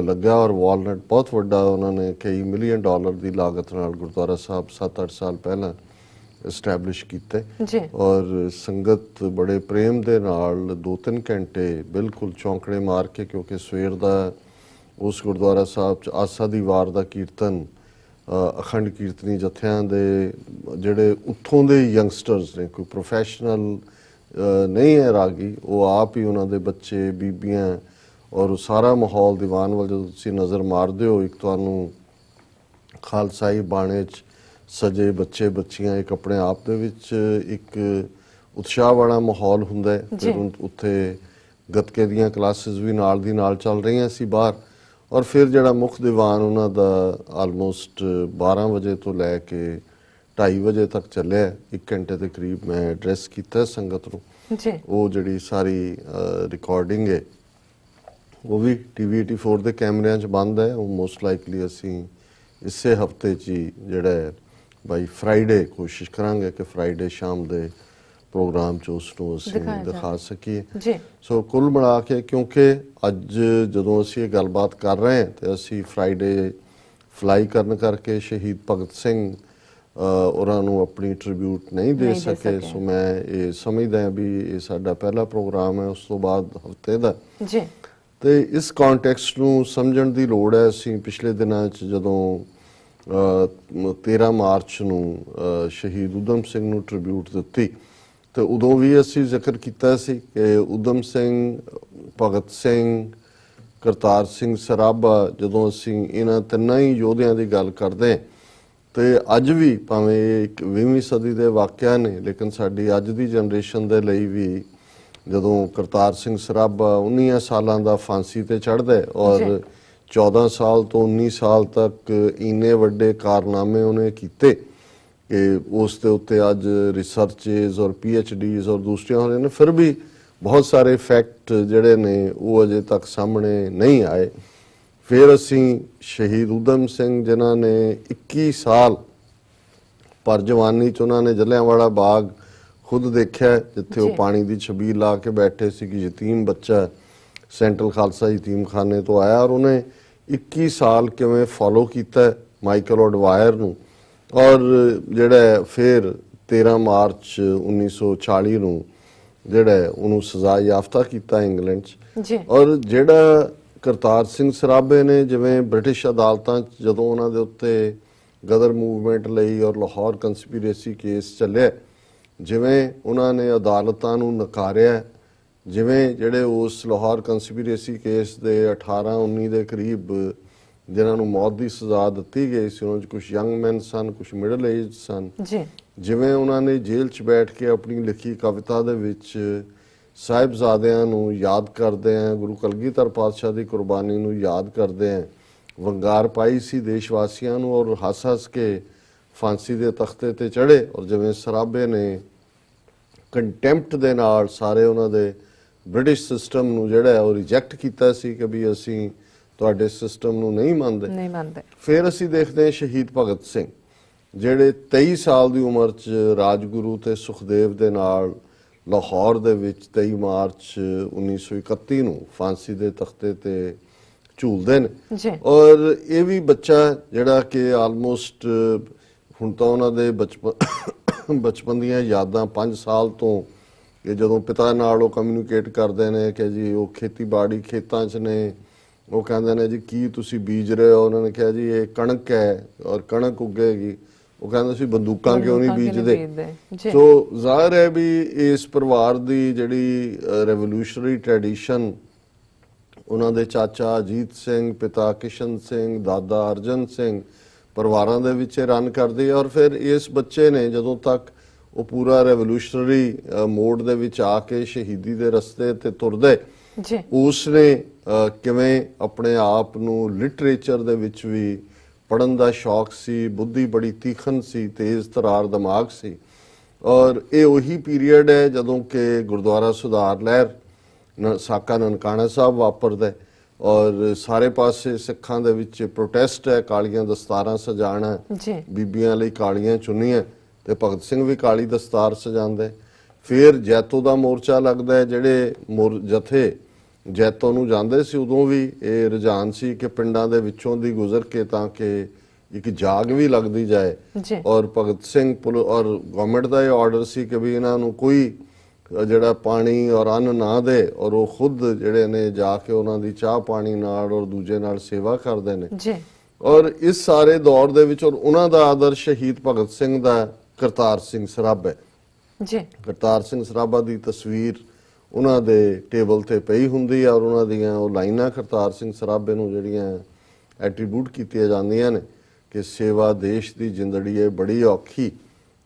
ਲੱਗਾ ਔਰ ਵਾਲਨਟ ਬਹੁਤ ਵੱਡਾ ਉਹਨਾਂ ਨੇ ਕਈ ਮਿਲੀਅਨ ਡਾਲਰ ਦੀ ਲਾਗਤ ਨਾਲ ਗੁਰਦੁਆਰਾ ਸਾਹਿਬ 7-8 ਸਾਲ ਪਹਿਲਾਂ ਐਸਟੈਬਲਿਸ਼ ਕੀਤੇ ਔਰ ਸੰਗਤ ਬੜੇ ਪ੍ਰੇਮ ਦੇ ਨਾਲ 2-3 ਘੰਟੇ ਬਿਲਕੁਲ ਚੌਂਕੜੇ ਮਾਰ ਕੇ, ਕਿਉਂਕਿ ਸਵੇਰ ਦਾ ਉਸ ਗੁਰਦੁਆਰਾ ਸਾਹਿਬ 'ਚ ਆਸਾ ਦੀ ਵਾਰ ਦਾ ਕੀਰਤਨ ਅਖੰਡ ਕੀਰਤਨੀ ਜਥਿਆਂ ਦੇ ਜਿਹੜੇ ਉੱਥੋਂ ਦੇ ਯੰਗਸਟਰਸ ਨੇ, ਕੋਈ ਪ੍ਰੋਫੈਸ਼ਨਲ ਨਹੀਂ ਹੈ ਰਾਗੀ, ਉਹ ਆਪ ਹੀ ਉਹਨਾਂ ਦੇ ਬੱਚੇ, ਬੀਬੀਆਂ ਔਰ ਸਾਰਾ ਮਾਹੌਲ ਦੀਵਾਨ ਵੱਲ ਜਦੋਂ ਤੁਸੀਂ ਨਜ਼ਰ ਮਾਰਦੇ ਹੋ, ਇੱਕ ਤੁਹਾਨੂੰ ਖਾਲਸਾਈ ਬਾਣੇ 'ਚ ਸਜੇ ਬੱਚੇ ਬੱਚੀਆਂ ਇੱਕ ਆਪਣੇ ਆਪ ਦੇ ਵਿੱਚ ਇੱਕ ਉਤਸ਼ਾਹ ਵਾਲਾ ਮਾਹੌਲ ਹੁੰਦਾ ਹੈ। ਫਿਰ ਉੱਥੇ ਗੱਤਕੇ ਦੀਆਂ ਕਲਾਸਿਸ ਵੀ ਨਾਲ ਦੀ ਨਾਲ ਚੱਲ ਰਹੀਆਂ ਸੀ ਬਾਹਰ ਔਰ ਫਿਰ ਜਿਹੜਾ ਮੁੱਖ ਦੀਵਾਨ ਉਹਨਾਂ ਦਾ ਆਲਮੋਸਟ 12 ਵਜੇ ਤੋਂ ਲੈ ਕੇ 2:30 ਵਜੇ ਤੱਕ ਚੱਲਿਆ। 1 ਘੰਟੇ ਦੇ ਕਰੀਬ ਮੈਂ ਐਡਰੈਸ ਕੀਤਾ ਸੰਗਤ ਨੂੰ। ਉਹ ਜਿਹੜੀ ਸਾਰੀ ਰਿਕਾਰਡਿੰਗ ਹੈ ਉਹ ਵੀ TV 84 ਦੇ ਕੈਮਰਿਆਂ 'ਚ ਬੰਦ ਹੈ। ਉਹ ਮੋਸਟ ਲਾਈਕਲੀ ਅਸੀਂ ਇਸੇ ਹਫਤੇ 'ਚ ਹੀ ਜਿਹੜਾ ਬਾਈ ਫਰਾਈਡੇ ਕੋਸ਼ਿਸ਼ ਕਰਾਂਗੇ ਕਿ ਫਰਾਈਡੇ ਸ਼ਾਮ ਦੇ ਪ੍ਰੋਗਰਾਮ 'ਚ ਉਸ ਨੂੰ ਅਸੀਂ ਦਿਖਾ ਸਕੀਏ। ਸੋ ਕੁੱਲ ਮਿਲਾ ਕੇ, ਕਿਉਂਕਿ ਅੱਜ ਜਦੋਂ ਅਸੀਂ ਇਹ ਗੱਲਬਾਤ ਕਰ ਰਹੇ ਹਾਂ ਤੇ ਅਸੀਂ ਫਰਾਈਡੇ ਫਲਾਈ ਕਰਨ ਕਰਕੇ ਸ਼ਹੀਦ ਭਗਤ ਸਿੰਘ ਉਹਨਾਂ ਨੂੰ ਆਪਣੀ ਟ੍ਰਿਬਿਊਟ ਨਹੀਂ ਦੇ ਸਕੇ। ਸੋ ਮੈਂ ਇਹ ਸਮਝਦਾ ਹਾਂ ਵੀ ਇਹ ਸਾਡਾ ਪਹਿਲਾ ਪ੍ਰੋਗਰਾਮ ਹੈ ਉਸ ਤੋਂ ਬਾਅਦ ਹਫਤੇ ਦਾ, ਤੇ ਇਸ ਕੰਟੈਕਸਟ ਨੂੰ ਸਮਝਣ ਦੀ ਲੋੜ ਹੈ। ਅਸੀਂ ਪਿਛਲੇ ਦਿਨਾਂ 'ਚ ਜਦੋਂ 13 ਮਾਰਚ ਨੂੰ ਸ਼ਹੀਦ ਊਧਮ ਸਿੰਘ ਨੂੰ ਟ੍ਰਿਬਿਊਟ ਦਿੱਤੀ। ਤੇ ਉਦੋਂ ਵੀ ਅਸੀਂ ਜ਼ਿਕਰ ਕੀਤਾ ਸੀ ਕਿ ਊਧਮ ਸਿੰਘ, ਭਗਤ ਸਿੰਘ, ਕਰਤਾਰ ਸਿੰਘ ਸਰਾਭਾ, ਜਦੋਂ ਅਸੀਂ ਇਹਨਾਂ ਤਿੰਨਾਂ ਹੀ ਯੋਧਿਆਂ ਦੀ ਗੱਲ ਕਰਦੇ ਹਾਂ ਤੇ ਅੱਜ ਵੀ ਭਾਵੇਂ ਇਹ 20ਵੀਂ ਸਦੀ ਦੇ ਵਾਕਿਆ ਨੇ, ਲੇਕਿਨ ਸਾਡੀ ਅੱਜ ਦੀ ਜਨਰੇਸ਼ਨ ਦੇ ਲਈ ਵੀ ਜਦੋਂ ਕਰਤਾਰ ਸਿੰਘ ਸਰਾਭਾ 19 ਸਾਲਾਂ ਦਾ ਫਾਂਸੀ ਤੇ ਚੜ੍ਹਦਾ ਔਰ 14 ਸਾਲ ਤੋਂ 19 ਸਾਲ ਤੱਕ ਇੰਨੇ ਵੱਡੇ ਕਾਰਨਾਮੇ ਉਹਨੇ ਕੀਤੇ ਕਿ ਉਸ ਦੇ ਉੱਤੇ ਅੱਜ ਰਿਸਰਚੇਸ ਔਰ PhDs ਔਰ ਦੂਸਰੀਆਂ ਹੋ ਰਹੀਆਂ ਨੇ, ਫਿਰ ਵੀ ਬਹੁਤ ਸਾਰੇ ਫੈਕਟ ਜਿਹੜੇ ਨੇ ਉਹ ਅਜੇ ਤੱਕ ਸਾਹਮਣੇ ਨਹੀਂ ਆਏ। ਫਿਰ ਅਸੀਂ ਸ਼ਹੀਦ ਊਧਮ ਸਿੰਘ ਜਿਨ੍ਹਾਂ ਨੇ 21 ਸਾਲ ਪਰ ਜਵਾਨੀ 'ਚ ਉਹਨਾਂ ਨੇ ਜਲਿਆਂਵਾਲਾ ਬਾਗ ਖੁਦ ਦੇਖਿਆ, ਜਿੱਥੇ ਉਹ ਪਾਣੀ ਦੀ ਛਬੀਲ ਲਾ ਕੇ ਬੈਠੇ ਸੀ ਕਿ ਯਤੀਮ ਬੱਚਾ ਸੈਂਟਰਲ ਖਾਲਸਾ ਯਤੀਮਖਾਨੇ ਤੋਂ ਆਇਆ, ਔਰ ਉਹਨੇ 21 ਸਾਲ ਕਿਵੇਂ ਫੋਲੋ ਕੀਤਾ ਮਾਈਕਲ ਔਡਵਾਇਰ ਨੂੰ, ਔਰ ਜਿਹੜਾ ਫਿਰ 13 ਮਾਰਚ 1940 ਨੂੰ ਜਿਹੜਾ ਉਹਨੂੰ ਸਜ਼ਾ ਯਾਫਤਾ ਕੀਤਾ ਇੰਗਲੈਂਡ 'ਚ। ਔਰ ਜਿਹੜਾ ਕਰਤਾਰ ਸਿੰਘ ਸਰਾਭੇ ਨੇ, ਜਿਵੇਂ ਬ੍ਰਿਟਿਸ਼ ਅਦਾਲਤਾਂ 'ਚ ਜਦੋਂ ਉਹਨਾਂ ਦੇ ਉੱਤੇ ਗਦਰ ਮੂਵਮੈਂਟ ਲਈ ਔਰ ਲਾਹੌਰ ਕੰਸਪੀਰੇਸੀ ਕੇਸ ਚੱਲਿਆ, ਜਿਵੇਂ ਉਹਨਾਂ ਨੇ ਅਦਾਲਤਾਂ ਨੂੰ ਨਕਾਰਿਆ, ਜਿਵੇਂ ਜਿਹੜੇ ਉਸ ਲਾਹੌਰ ਕੰਸਪੀਰੇਸੀ ਕੇਸ ਦੇ 18-19 ਦੇ ਕਰੀਬ ਜਿਨ੍ਹਾਂ ਨੂੰ ਮੌਤ ਦੀ ਸਜ਼ਾ ਦਿੱਤੀ ਗਈ ਸੀ, ਉਹਨਾਂ 'ਚ ਕੁਝ ਯੰਗ ਮੈਨ ਸਨ, ਕੁਝ ਮਿਡਲ ਏਜ ਸਨ, ਜਿਵੇਂ ਉਹਨਾਂ ਨੇ ਜੇਲ੍ਹ 'ਚ ਬੈਠ ਕੇ ਆਪਣੀ ਲਿਖੀ ਕਵਿਤਾ ਦੇ ਵਿੱਚ ਸਾਹਿਬਜ਼ਾਦਿਆਂ ਨੂੰ ਯਾਦ ਕਰਦੇ ਆ, ਗੁਰੂ ਕਲਗੀਧਰ ਪਾਤਸ਼ਾਹ ਦੀ ਕੁਰਬਾਨੀ ਨੂੰ ਯਾਦ ਕਰਦੇ ਆ, ਵੰਗਾਰ ਪਾਈ ਸੀ ਦੇਸ਼ ਵਾਸੀਆਂ ਨੂੰ, ਔਰ ਹੱਸ-ਹੱਸ ਕੇ ਫਾਂਸੀ ਦੇ ਤਖਤੇ ਤੇ ਚੜ੍ਹੇ। ਔਰ ਜਿਵੇਂ ਸਰਾਭੇ ਨੇ ਕੰਟੈਂਪਟ ਦੇ ਨਾਲ ਸਾਰੇ ਉਹਨਾਂ ਦੇ ਬ੍ਰਿਟਿਸ਼ ਸਿਸਟਮ ਨੂੰ ਜਿਹੜਾ ਉਹ ਰਿਜੈਕਟ ਕੀਤਾ ਸੀ ਕਿ ਵੀ ਅਸੀਂ ਤੁਹਾਡੇ ਸਿਸਟਮ ਨੂੰ ਨਹੀਂ ਮੰਨਦੇ। ਫਿਰ ਅਸੀਂ ਦੇਖਦੇ ਹਾਂ ਸ਼ਹੀਦ ਭਗਤ ਸਿੰਘ, ਜਿਹੜੇ 23 ਸਾਲ ਦੀ ਉਮਰ 'ਚ ਰਾਜਗੁਰੂ ਤੇ ਸੁਖਦੇਵ ਦੇ ਨਾਲ ਲਾਹੌਰ ਦੇ ਵਿੱਚ 23 ਮਾਰਚ 1931 ਨੂੰ ਫਾਂਸੀ ਦੇ ਤਖਤੇ ਤੇ ਝੂਲਦੇ ਨੇ। ਔਰ ਇਹ ਵੀ ਬੱਚਾ ਜਿਹੜਾ ਕਿ ਆਲਮੋਸਟ ਹੁਣ ਤਾਂ ਉਹਨਾਂ ਦੇ ਬਚਪਨ ਦੀਆਂ ਯਾਦਾਂ 5 ਸਾਲ ਤੋਂ, ਕਿ ਜਦੋਂ ਪਿਤਾ ਨਾਲ ਉਹ ਕਮਿਊਨੀਕੇਟ ਕਰਦੇ ਨੇ ਕਿ ਜੀ ਉਹ ਖੇਤੀਬਾੜੀ ਖੇਤਾਂ 'ਚ ਨੇ, ਉਹ ਕਹਿੰਦੇ ਨੇ ਜੀ ਕੀ ਤੁਸੀਂ ਬੀਜ ਰਹੇ ਹੋ, ਉਹਨਾਂ ਨੇ ਕਿਹਾ ਜੀ ਇਹ ਕਣਕ ਹੈ ਔਰ ਕਣਕ ਉੱਗੇਗੀ, ਉਹ ਕਹਿੰਦੇ ਸੀ ਬੰਦੂਕਾਂ ਕਿਉਂ ਨਹੀਂ ਬੀਜਦੇ। ਸੋ ਜ਼ਾਹਿਰ ਹੈ ਵੀ ਇਸ ਪਰਿਵਾਰ ਦੀ ਜਿਹੜੀ ਰੈਵੋਲੂਸ਼ਨਰੀ ਟ੍ਰੈਡੀਸ਼ਨ, ਉਹਨਾਂ ਦੇ ਚਾਚਾ ਅਜੀਤ ਸਿੰਘ, ਪਿਤਾ ਕਿਸ਼ਨ ਸਿੰਘ, ਦਾਦਾ ਅਰਜਨ ਸਿੰਘ ਪਰਿਵਾਰਾਂ ਦੇ ਵਿੱਚ ਰਨ ਕਰਦੀ ਹੈ। ਔਰ ਫਿਰ ਇਸ ਬੱਚੇ ਨੇ ਜਦੋਂ ਤੱਕ ਉਹ ਪੂਰਾ ਰੈਵੋਲੂਸ਼ਨਰੀ ਮੋਡ ਦੇ ਵਿੱਚ ਆ ਕੇ ਸ਼ਹੀਦੀ ਦੇ ਰਸਤੇ ਤੇ ਤੁਰਦੇ, ਉਸ ਨੇ ਕਿਵੇਂ ਆਪਣੇ ਆਪ ਨੂੰ ਲਿਟਰੇਚਰ ਦੇ ਵਿੱਚ ਵੀ ਪੜ੍ਹਨ ਦਾ ਸ਼ੌਕ ਸੀ, ਬੁੱਧੀ ਬੜੀ ਤੀਖਣ ਸੀ, ਤੇਜ਼ ਤਰਾਰ ਦਿਮਾਗ ਸੀ। ਔਰ ਇਹ ਉਹੀ ਪੀਰੀਅਡ ਹੈ ਜਦੋਂ ਕਿ ਗੁਰਦੁਆਰਾ ਸੁਧਾਰ ਲਹਿਰ ਸਾਕਾ ਨਨਕਾਣਾ ਸਾਹਿਬ ਵਾਪਰਦਾ ਔਰ ਸਾਰੇ ਪਾਸੇ ਸਿੱਖਾਂ ਦੇ ਵਿੱਚ ਪ੍ਰੋਟੈਸਟ ਹੈ, ਕਾਲੀਆਂ ਦਸਤਾਰਾਂ ਸਜਾਣਾ, ਬੀਬੀਆਂ ਲਈ ਕਾਲੀਆਂ ਚੁੰਨੀਆਂ, ਤੇ ਭਗਤ ਸਿੰਘ ਵੀ ਕਾਲੀ ਦਸਤਾਰ ਸਜਾਉਂਦੇ। ਫਿਰ ਜੈਤੋ ਦਾ ਮੋਰਚਾ ਲੱਗਦਾ, ਜਿਹੜੇ ਜਥੇ ਜੈਤੋ ਨੂੰ ਜਾਂਦੇ ਸੀ ਉਦੋਂ ਵੀ ਇਹ ਰੁਝਾਨ ਸੀ ਕਿ ਪਿੰਡਾਂ ਦੇ ਵਿੱਚੋਂ ਦੀ ਗੁਜ਼ਰ ਕੇ ਤਾਂ ਕਿ ਇੱਕ ਜਾਗ ਵੀ ਲੱਗਦੀ ਜਾਏ। ਔਰ ਭਗਤ ਸਿੰਘ ਔਰ ਗਵਰਨਮੈਂਟ ਦਾ ਇਹ ਆਰਡਰ ਸੀ ਕਿ ਵੀ ਇਹਨਾਂ ਨੂੰ ਕੋਈ ਜਿਹੜਾ ਪਾਣੀ ਔਰ ਅੰਨ ਨਾ ਦੇ, ਔਰ ਉਹ ਖੁਦ ਜਿਹੜੇ ਨੇ ਜਾ ਕੇ ਉਹਨਾਂ ਦੀ ਚਾਹ ਪਾਣੀ ਨਾਲ ਔਰ ਦੂਜੇ ਨਾਲ ਸੇਵਾ ਕਰਦੇ ਨੇ। ਔਰ ਇਸ ਸਾਰੇ ਦੌਰ ਦੇ ਵਿੱਚ ਔਰ ਉਹਨਾਂ ਦਾ ਆਦਰ ਸ਼ਹੀਦ ਭਗਤ ਸਿੰਘ ਦਾ ਕਰਤਾਰ ਸਿੰਘ ਸਰਾਭਾ ਕਰਤਾਰ ਸਿੰਘ ਸਰਾਭਾ ਦੀ ਤਸਵੀਰ ਉਹਨਾਂ ਦੇ ਟੇਬਲ ਤੇ ਪਈ ਹੁੰਦੀ ਹੈ ਔਰ ਉਹਨਾਂ ਦੀਆਂ ਉਹ ਲਾਈਨਾਂ ਕਰਤਾਰ ਸਿੰਘ ਸਰਾਭੇ ਨੂੰ ਜਿਹੜੀਆਂ ਐਟਰੀਬਿਊਟ ਕੀਤੀਆਂ ਜਾਂਦੀਆਂ ਨੇ ਕਿ ਸੇਵਾ ਦੇਸ਼ ਦੀ ਜਿੰਦੜੀ ਹੈ ਬੜੀ ਔਖੀ,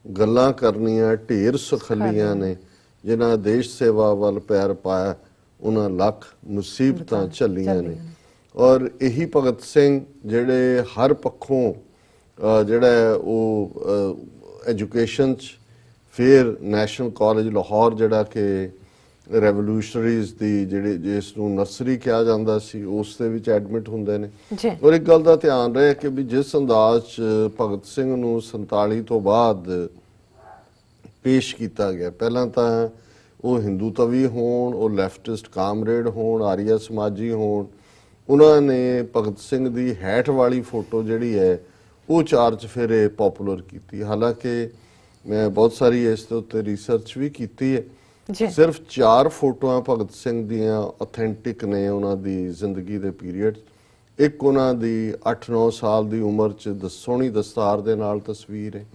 ਗੱਲਾਂ ਕਰਨੀਆਂ ਢੇਰ ਸੁਖਲੀਆਂ ਨੇ, ਜਿਨ੍ਹਾਂ ਦੇਸ਼ ਸੇਵਾ ਵੱਲ ਪੈਰ ਪਾਇਆ ਉਹਨਾਂ ਲੱਖ ਮੁਸੀਬਤਾਂ ਝੱਲੀਆਂ ਨੇ। ਔਰ ਇਹੀ ਭਗਤ ਸਿੰਘ ਜਿਹੜੇ ਹਰ ਪੱਖੋਂ ਜਿਹੜਾ ਉਹ ਐਜੂਕੇਸ਼ਨ 'ਚ ਫਿਰ ਨੈਸ਼ਨਲ ਕਾਲਜ ਲਾਹੌਰ ਜਿਹੜਾ ਕਿ ਰੈਵੋਲੂਸ਼ਨਰੀਜ਼ ਦੀ ਜਿਹੜੀ ਜਿਸ ਨੂੰ ਨਰਸਰੀ ਕਿਹਾ ਜਾਂਦਾ ਸੀ ਉਸ ਦੇ ਵਿੱਚ ਐਡਮਿਟ ਹੁੰਦੇ ਨੇ। ਔਰ ਇੱਕ ਗੱਲ ਦਾ ਧਿਆਨ ਰਹੇ ਕਿ ਵੀ ਜਿਸ ਅੰਦਾਜ਼ 'ਚ ਭਗਤ ਸਿੰਘ ਨੂੰ 47 ਤੋਂ ਬਾਅਦ ਪੇਸ਼ ਕੀਤਾ ਗਿਆ, ਪਹਿਲਾਂ ਤਾਂ ਉਹ ਹਿੰਦੂਤਵੀ ਹੋਣ, ਉਹ ਲੈਫਟਿਸਟ ਕਾਮਰੇਡ ਹੋਣ, ਆਰੀਆ ਸਮਾਜੀ ਹੋਣ, ਉਹਨਾਂ ਨੇ ਭਗਤ ਸਿੰਘ ਦੀ ਹੈਟ ਵਾਲੀ ਫੋਟੋ ਜਿਹੜੀ ਹੈ ਉਹ ਚਾਰ ਚਫੇਰੇ ਪਪੂਲਰ ਕੀਤੀ। ਹਾਲਾਂਕਿ ਮੈਂ ਬਹੁਤ ਸਾਰੀ ਇਸ ਦੇ ਉੱਤੇ ਰਿਸਰਚ ਵੀ ਕੀਤੀ ਹੈ, ਸਿਰਫ 4 ਫੋਟੋਆਂ ਭਗਤ ਸਿੰਘ ਦੀਆਂ ਆਥੈਂਟਿਕ ਨੇ ਉਹਨਾਂ ਦੀ ਜ਼ਿੰਦਗੀ ਦੇ ਪੀਰੀਅਡ। ਇੱਕ ਉਹਨਾਂ ਦੀ 8-9 ਸਾਲ ਦੀ ਉਮਰ 'ਚ ਸੋਹਣੀ ਦਸਤਾਰ ਦੇ ਨਾਲ ਤਸਵੀਰ ਹੈ।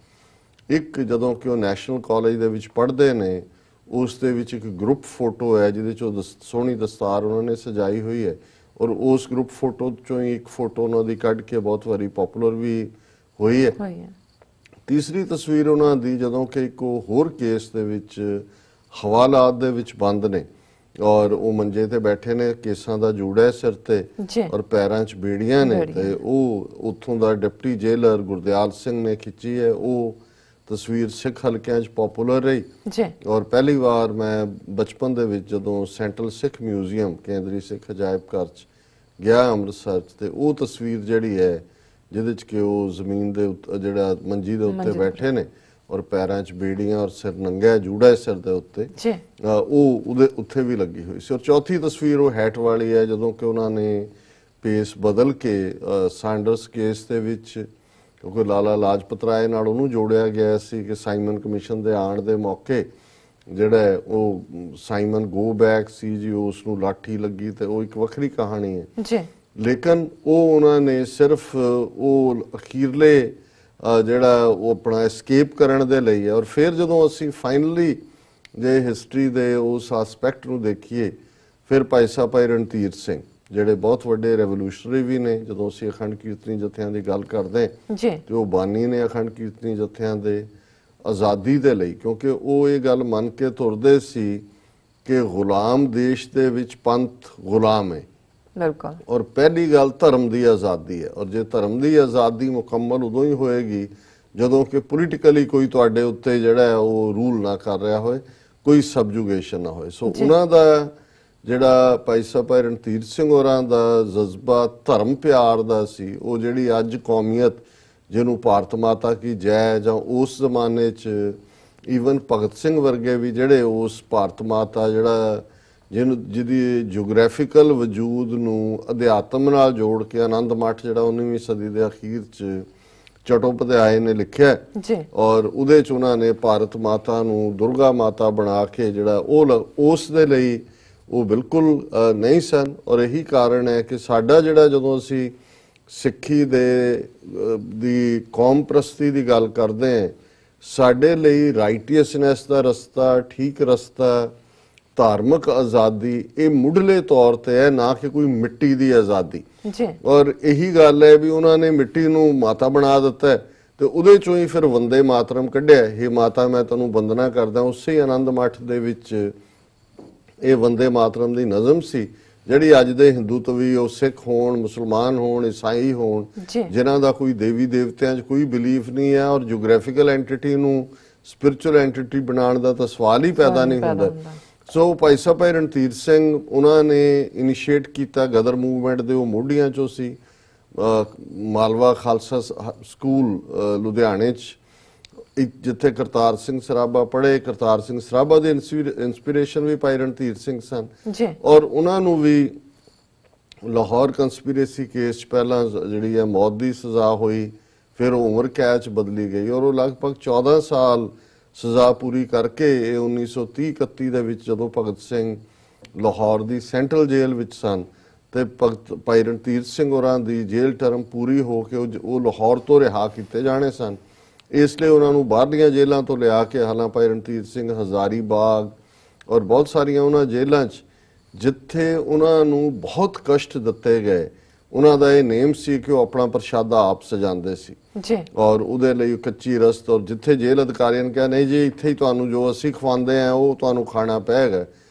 ਇੱਕ ਜਦੋਂ ਕਿ ਉਹ ਨੈਸ਼ਨਲ ਕਾਲਜ ਦੇ ਵਿੱਚ ਪੜ੍ਹਦੇ ਨੇ, ਉਸ ਦੇ ਵਿੱਚ ਇੱਕ ਗਰੁੱਪ ਫੋਟੋ ਹੈ ਜਿਹਦੇ 'ਚ ਉਹ ਸੋਹਣੀ ਦਸਤਾਰ ਉਹਨਾਂ ਨੇ ਸਜਾਈ ਹੋਈ ਹੈ, ਔਰ ਉਸ ਗਰੁੱਪ ਫੋਟੋ 'ਚੋਂ ਹੀ ਇੱਕ ਫੋਟੋ ਉਹਨਾਂ ਦੀ ਕੱਢ ਕੇ ਬਹੁਤ ਵਾਰੀ ਪਪੂਲਰ ਵੀ ਹੋਈ ਹੈ। ਤੀਸਰੀ ਤਸਵੀਰ ਉਹਨਾਂ ਦੀ ਜਦੋਂ ਕਿ ਇੱਕ ਹੋਰ ਕੇਸ ਦੇ ਵਿੱਚ ਹਵਾਲਾਤ ਦੇ ਵਿੱਚ ਬੰਦ ਨੇ ਔਰ ਉਹ ਮੰਜੇ ਤੇ ਬੈਠੇ ਨੇ, ਕੇਸਾਂ ਦਾ ਜੂੜਾ ਹੈ ਸਿਰ ਤੇ ਔਰ ਪੈਰਾਂ 'ਚ ਬੇੜੀਆਂ ਨੇ, ਤੇ ਉਹ ਉੱਥੋਂ ਦਾ ਡਿਪਟੀ ਜੇਲਰ ਗੁਰਦਿਆਲ ਸਿੰਘ ਨੇ ਖਿੱਚੀ ਹੈ। ਉਹ ਤਸਵੀਰ ਸਿੱਖ ਹਲਕਿਆਂ 'ਚ ਪਪੂਲਰ ਰਹੀ ਔਰ ਪਹਿਲੀ ਵਾਰ ਮੈਂ ਬਚਪਨ ਦੇ ਵਿੱਚ ਜਦੋਂ ਸੈਂਟਰਲ ਸਿੱਖ ਮਿਊਜ਼ੀਅਮ, ਕੇਂਦਰੀ ਸਿੱਖ ਅਜਾਇਬ ਘਰ 'ਚ ਗਿਆ ਅੰਮ੍ਰਿਤਸਰ 'ਚ, ਤੇ ਉਹ ਤਸਵੀਰ ਜਿਹੜੀ ਹੈ ਜਿਹਦੇ 'ਚ ਕਿ ਉਹ ਜ਼ਮੀਨ ਦੇ ਜਿਹੜਾ ਮੰਜੀ ਦੇ ਉੱਤੇ ਬੈਠੇ ਨੇ ਔਰ ਪੈਰਾਂ 'ਚ ਬੇੜੀਆਂ ਔਰ ਸਿਰ ਨੰਗਾ ਜੂੜਾ ਸਿਰ ਦੇ ਉੱਤੇ, ਉਹ ਉਹਦੇ ਉੱਥੇ ਵੀ ਲੱਗੀ ਹੋਈ ਸੀ। ਔਰ ਚੌਥੀ ਤਸਵੀਰ ਉਹ ਹੈਟ ਵਾਲੀ ਹੈ ਜਦੋਂ ਕਿ ਉਹਨਾਂ ਨੇ ਪੇਸ ਬਦਲ ਕੇ ਸੈਂਡਰਸ ਕੇਸ ਦੇ ਵਿੱਚ, ਕਿਉਂਕਿ ਲਾਲਾ ਲਾਜਪਤ ਰਾਏ ਨਾਲ ਉਹਨੂੰ ਜੋੜਿਆ ਗਿਆ ਸੀ ਕਿ ਸਾਈਮਨ ਕਮਿਸ਼ਨ ਦੇ ਆਉਣ ਦੇ ਮੌਕੇ ਜਿਹੜਾ ਉਹ ਸਾਈਮਨ ਗੋ ਬੈਕ ਸੀ ਜੀ, ਉਸ ਨੂੰ ਲਾਠੀ ਲੱਗੀ, ਤੇ ਉਹ ਇੱਕ ਵੱਖਰੀ ਕਹਾਣੀ ਹੈ। ਲੇਕਿਨ ਉਹ ਉਹਨਾਂ ਨੇ ਸਿਰਫ ਉਹ ਅਖੀਰਲੇ ਜਿਹੜਾ ਉਹ ਆਪਣਾ ਐਸਕੇਪ ਕਰਨ ਦੇ ਲਈ ਹੈ। ਔਰ ਫਿਰ ਜਦੋਂ ਅਸੀਂ ਫਾਈਨਲੀ ਜੇ ਹਿਸਟਰੀ ਦੇ ਉਸ ਐਸਪੈਕਟ ਨੂੰ ਦੇਖੀਏ, ਫਿਰ ਭਾਈ ਸਾਹਿਬ ਭਾਈ ਰਣਧੀਰ ਸਿੰਘ ਜਿਹੜੇ ਬਹੁਤ ਵੱਡੇ ਰੈਵੋਲੂਸ਼ਨਰੀ ਵੀ ਨੇ, ਜਦੋਂ ਅਸੀਂ ਅਖੰਡ ਕੀਰਤਨੀ ਜਥਿਆਂ ਦੀ ਗੱਲ ਕਰਦੇ ਤੇ ਉਹ ਬਾਨੀ ਨੇ ਅਖੰਡ ਕੀਰਤਨੀ ਜਥਿਆਂ ਦੇ ਆਜ਼ਾਦੀ ਦੇ ਲਈ, ਕਿਉਂਕਿ ਉਹ ਇਹ ਗੱਲ ਮੰਨ ਕੇ ਤੁਰਦੇ ਸੀ ਕਿ ਗੁਲਾਮ ਦੇਸ਼ ਦੇ ਵਿੱਚ ਪੰਥ ਗੁਲਾਮ ਹੈ। ਬਿਲਕੁਲ। ਔਰ ਪਹਿਲੀ ਗੱਲ ਧਰਮ ਦੀ ਆਜ਼ਾਦੀ ਹੈ, ਔਰ ਜੇ ਧਰਮ ਦੀ ਆਜ਼ਾਦੀ ਮੁਕੰਮਲ ਉਦੋਂ ਹੀ ਹੋਏਗੀ ਜਦੋਂ ਕਿ ਪੋਲੀਟੀਕਲੀ ਕੋਈ ਤੁਹਾਡੇ ਉੱਤੇ ਜਿਹੜਾ ਹੈ ਉਹ ਰੂਲ ਨਾ ਕਰ ਰਿਹਾ ਹੋਏ, ਕੋਈ ਸਬਜੂਗੇਸ਼ਨ ਨਾ ਹੋਏ। ਸੋ ਉਹਨਾਂ ਦਾ ਜਿਹੜਾ ਭਾਈ ਸਾਹਿਬ ਭਾਈ ਰਣਧੀਰ ਸਿੰਘ ਹੋਰਾਂ ਦਾ ਜਜ਼ਬਾ ਧਰਮ ਪਿਆਰ ਦਾ ਸੀ, ਉਹ ਜਿਹੜੀ ਅੱਜ ਕੌਮੀਅਤ ਜਿਹਨੂੰ ਭਾਰਤ ਮਾਤਾ ਕੀ ਜੈ, ਜਾਂ ਉਸ ਜ਼ਮਾਨੇ 'ਚ ਈਵਨ ਭਗਤ ਸਿੰਘ ਵਰਗੇ ਵੀ ਜਿਹੜੇ ਉਸ ਭਾਰਤ ਮਾਤਾ ਜਿਹੜਾ ਜਿਹਦੀ ਜਿਓਗ੍ਰਾਫੀਕਲ ਵਜੂਦ ਨੂੰ ਅਧਿਆਤਮ ਨਾਲ ਜੋੜ ਕੇ ਆਨੰਦ ਮੱਠ ਜਿਹੜਾ 19ਵੀਂ ਸਦੀ ਦੇ ਅਖੀਰ 'ਚ ਚਟੋਪਾਧਿਆਏ ਨੇ ਲਿਖਿਆ ਔਰ ਉਹਦੇ 'ਚ ਉਹਨਾਂ ਨੇ ਭਾਰਤ ਮਾਤਾ ਨੂੰ ਦੁਰਗਾ ਮਾਤਾ ਬਣਾ ਕੇ ਜਿਹੜਾ ਉਹ ਉਸ ਦੇ ਲਈ ਉਹ ਬਿਲਕੁਲ ਨਹੀਂ ਸਨ। ਔਰ ਇਹੀ ਕਾਰਨ ਹੈ ਕਿ ਸਾਡਾ ਜਿਹੜਾ ਜਦੋਂ ਅਸੀਂ ਸਿੱਖੀ ਦੀ ਕੌਮ ਪ੍ਰਸਤੀ ਦੀ ਗੱਲ ਕਰਦੇ ਹਾਂ, ਸਾਡੇ ਲਈ ਰਾਈਟੀਅਸਨੈਸ ਦਾ ਰਸਤਾ, ਠੀਕ ਰਸਤਾ, ਧਾਰਮਿਕ ਆਜ਼ਾਦੀ, ਇਹ ਮੁੱਢਲੇ ਤੌਰ ਤੇ ਹੈ, ਨਾ ਕਿ ਕੋਈ ਮਿੱਟੀ ਦੀ ਆਜ਼ਾਦੀ। ਔਰ ਇਹੀ ਗੱਲ ਹੈ ਵੀ ਉਹਨਾਂ ਨੇ ਮਿੱਟੀ ਨੂੰ ਮਾਤਾ ਬਣਾ ਦਿੱਤਾ ਹੈ ਤੇ ਉਹਦੇ ਚੋਂ ਹੀ ਫਿਰ ਵੰਦੇ ਮਾਤਰਮ ਕੱਢਿਆ, ਹੇ ਮਾਤਾ ਮੈਂ ਤੈਨੂੰ ਵੰਦਨਾ ਕਰਦਾ। ਉਸੇ ਆਨੰਦ ਮੱਠ ਦੇ ਵਿੱਚ ਇਹ ਵੰਦੇ ਮਾਤਰਮ ਦੀ ਨਜ਼ਮ ਸੀ ਜਿਹੜੀ ਅੱਜ ਦੇ ਹਿੰਦੂਤਵੀ, ਉਹ ਸਿੱਖ ਹੋਣ, ਮੁਸਲਮਾਨ ਹੋਣ, ਈਸਾਈ ਹੋਣ, ਜਿਨ੍ਹਾਂ ਦਾ ਕੋਈ ਦੇਵੀ ਦੇਵਤਿਆਂ 'ਚ ਕੋਈ ਬਿਲੀਫ ਨਹੀਂ ਹੈ ਔਰ ਜਿਓਗ੍ਰਾਫੀਕਲ ਐਂਟੀਟੀ ਨੂੰ ਸਪਿਰਿਚੁਅਲ ਐਂਟੀਟੀ ਬਣਾਉਣ ਦਾ ਤਾਂ ਸਵਾਲ ਹੀ ਪੈਦਾ ਨਹੀਂ ਹੁੰਦਾ। ਸੋ ਭਾਈ ਸਾਹਿਬ ਭਾਈ ਰਣਧੀਰ ਸਿੰਘ ਉਹਨਾਂ ਨੇ ਇਨੀਸ਼ੀਏਟ ਕੀਤਾ, ਗਦਰ ਮੂਵਮੈਂਟ ਦੇ ਉਹ ਮੋਢੀਆਂ 'ਚੋਂ ਸੀ। ਮਾਲਵਾ ਖਾਲਸਾ ਸਕੂਲ ਲੁਧਿਆਣੇ 'ਚ ਜਿੱਥੇ ਕਰਤਾਰ ਸਿੰਘ ਸਰਾਭਾ ਪੜ੍ਹੇ, ਕਰਤਾਰ ਸਿੰਘ ਸਰਾਭਾ ਦੇ ਇੰਸਪੀਰੇਸ਼ਨ ਵੀ ਭਾਈ ਰਣਧੀਰ ਸਿੰਘ ਸਨ ਔਰ ਉਹਨਾਂ ਨੂੰ ਵੀ ਲਾਹੌਰ ਕੰਸਪੀਰੇਸੀ ਕੇਸ 'ਚ ਪਹਿਲਾਂ ਜਿਹੜੀ ਹੈ ਮੌਤ ਦੀ ਸਜ਼ਾ ਹੋਈ, ਫਿਰ ਉਹ ਉਮਰ ਕੈਦ 'ਚ ਬਦਲੀ ਗਈ ਔਰ ਉਹ ਲਗਭਗ 14 ਸਾਲ ਸਜ਼ਾ ਪੂਰੀ ਕਰਕੇ 1930-31 ਦੇ ਵਿੱਚ ਜਦੋਂ ਭਗਤ ਸਿੰਘ ਲਾਹੌਰ ਦੀ ਸੈਂਟਰਲ ਜੇਲ੍ਹ ਵਿੱਚ ਸਨ ਤੇ ਭਾਈ ਰਣਧੀਰ ਸਿੰਘ ਹੋਰਾਂ ਦੀ ਜੇਲ੍ਹ ਟਰਮ ਪੂਰੀ ਹੋ ਕੇ ਉਹ ਲਾਹੌਰ ਤੋਂ ਰਿਹਾ ਕੀਤੇ ਜਾਣੇ ਸਨ। ਇਸ ਲਈ ਉਹਨਾਂ ਨੂੰ ਬਾਹਰਲੀਆਂ ਜੇਲ੍ਹਾਂ ਤੋਂ ਲਿਆ ਕੇ, ਹਾਲਾਂ ਭਾਈ ਰਣਧੀਰ ਸਿੰਘ ਹਜ਼ਾਰੀ ਬਾਗ ਔਰ ਬਹੁਤ ਸਾਰੀਆਂ ਉਹਨਾਂ ਜੇਲ੍ਹਾਂ 'ਚ ਜਿੱਥੇ ਉਹਨਾਂ ਨੂੰ ਬਹੁਤ ਕਸ਼ਟ ਦਿੱਤੇ ਗਏ, ਉਹਨਾਂ ਦਾ ਇਹ ਨੇਮ ਸੀ ਕਿ ਉਹ ਆਪਣਾ ਪ੍ਰਸ਼ਾਦਾ ਆਪ ਸਜਾਉਂਦੇ ਸੀ ਔਰ ਉਹਦੇ ਲਈ ਕੱਚੀ ਰਸਤ, ਔਰ ਜਿੱਥੇ ਜੇਲ੍ਹ ਅਧਿਕਾਰੀਆਂ ਨੇ ਕਿਹਾ ਨਹੀਂ ਜੀ ਇੱਥੇ ਹੀ ਤੁਹਾਨੂੰ ਜੋ ਅਸੀਂ ਖਵਾਉਂਦੇ ਆ ਉਹ ਤੁਹਾਨੂੰ ਖਾਣਾ ਪਏਗਾ,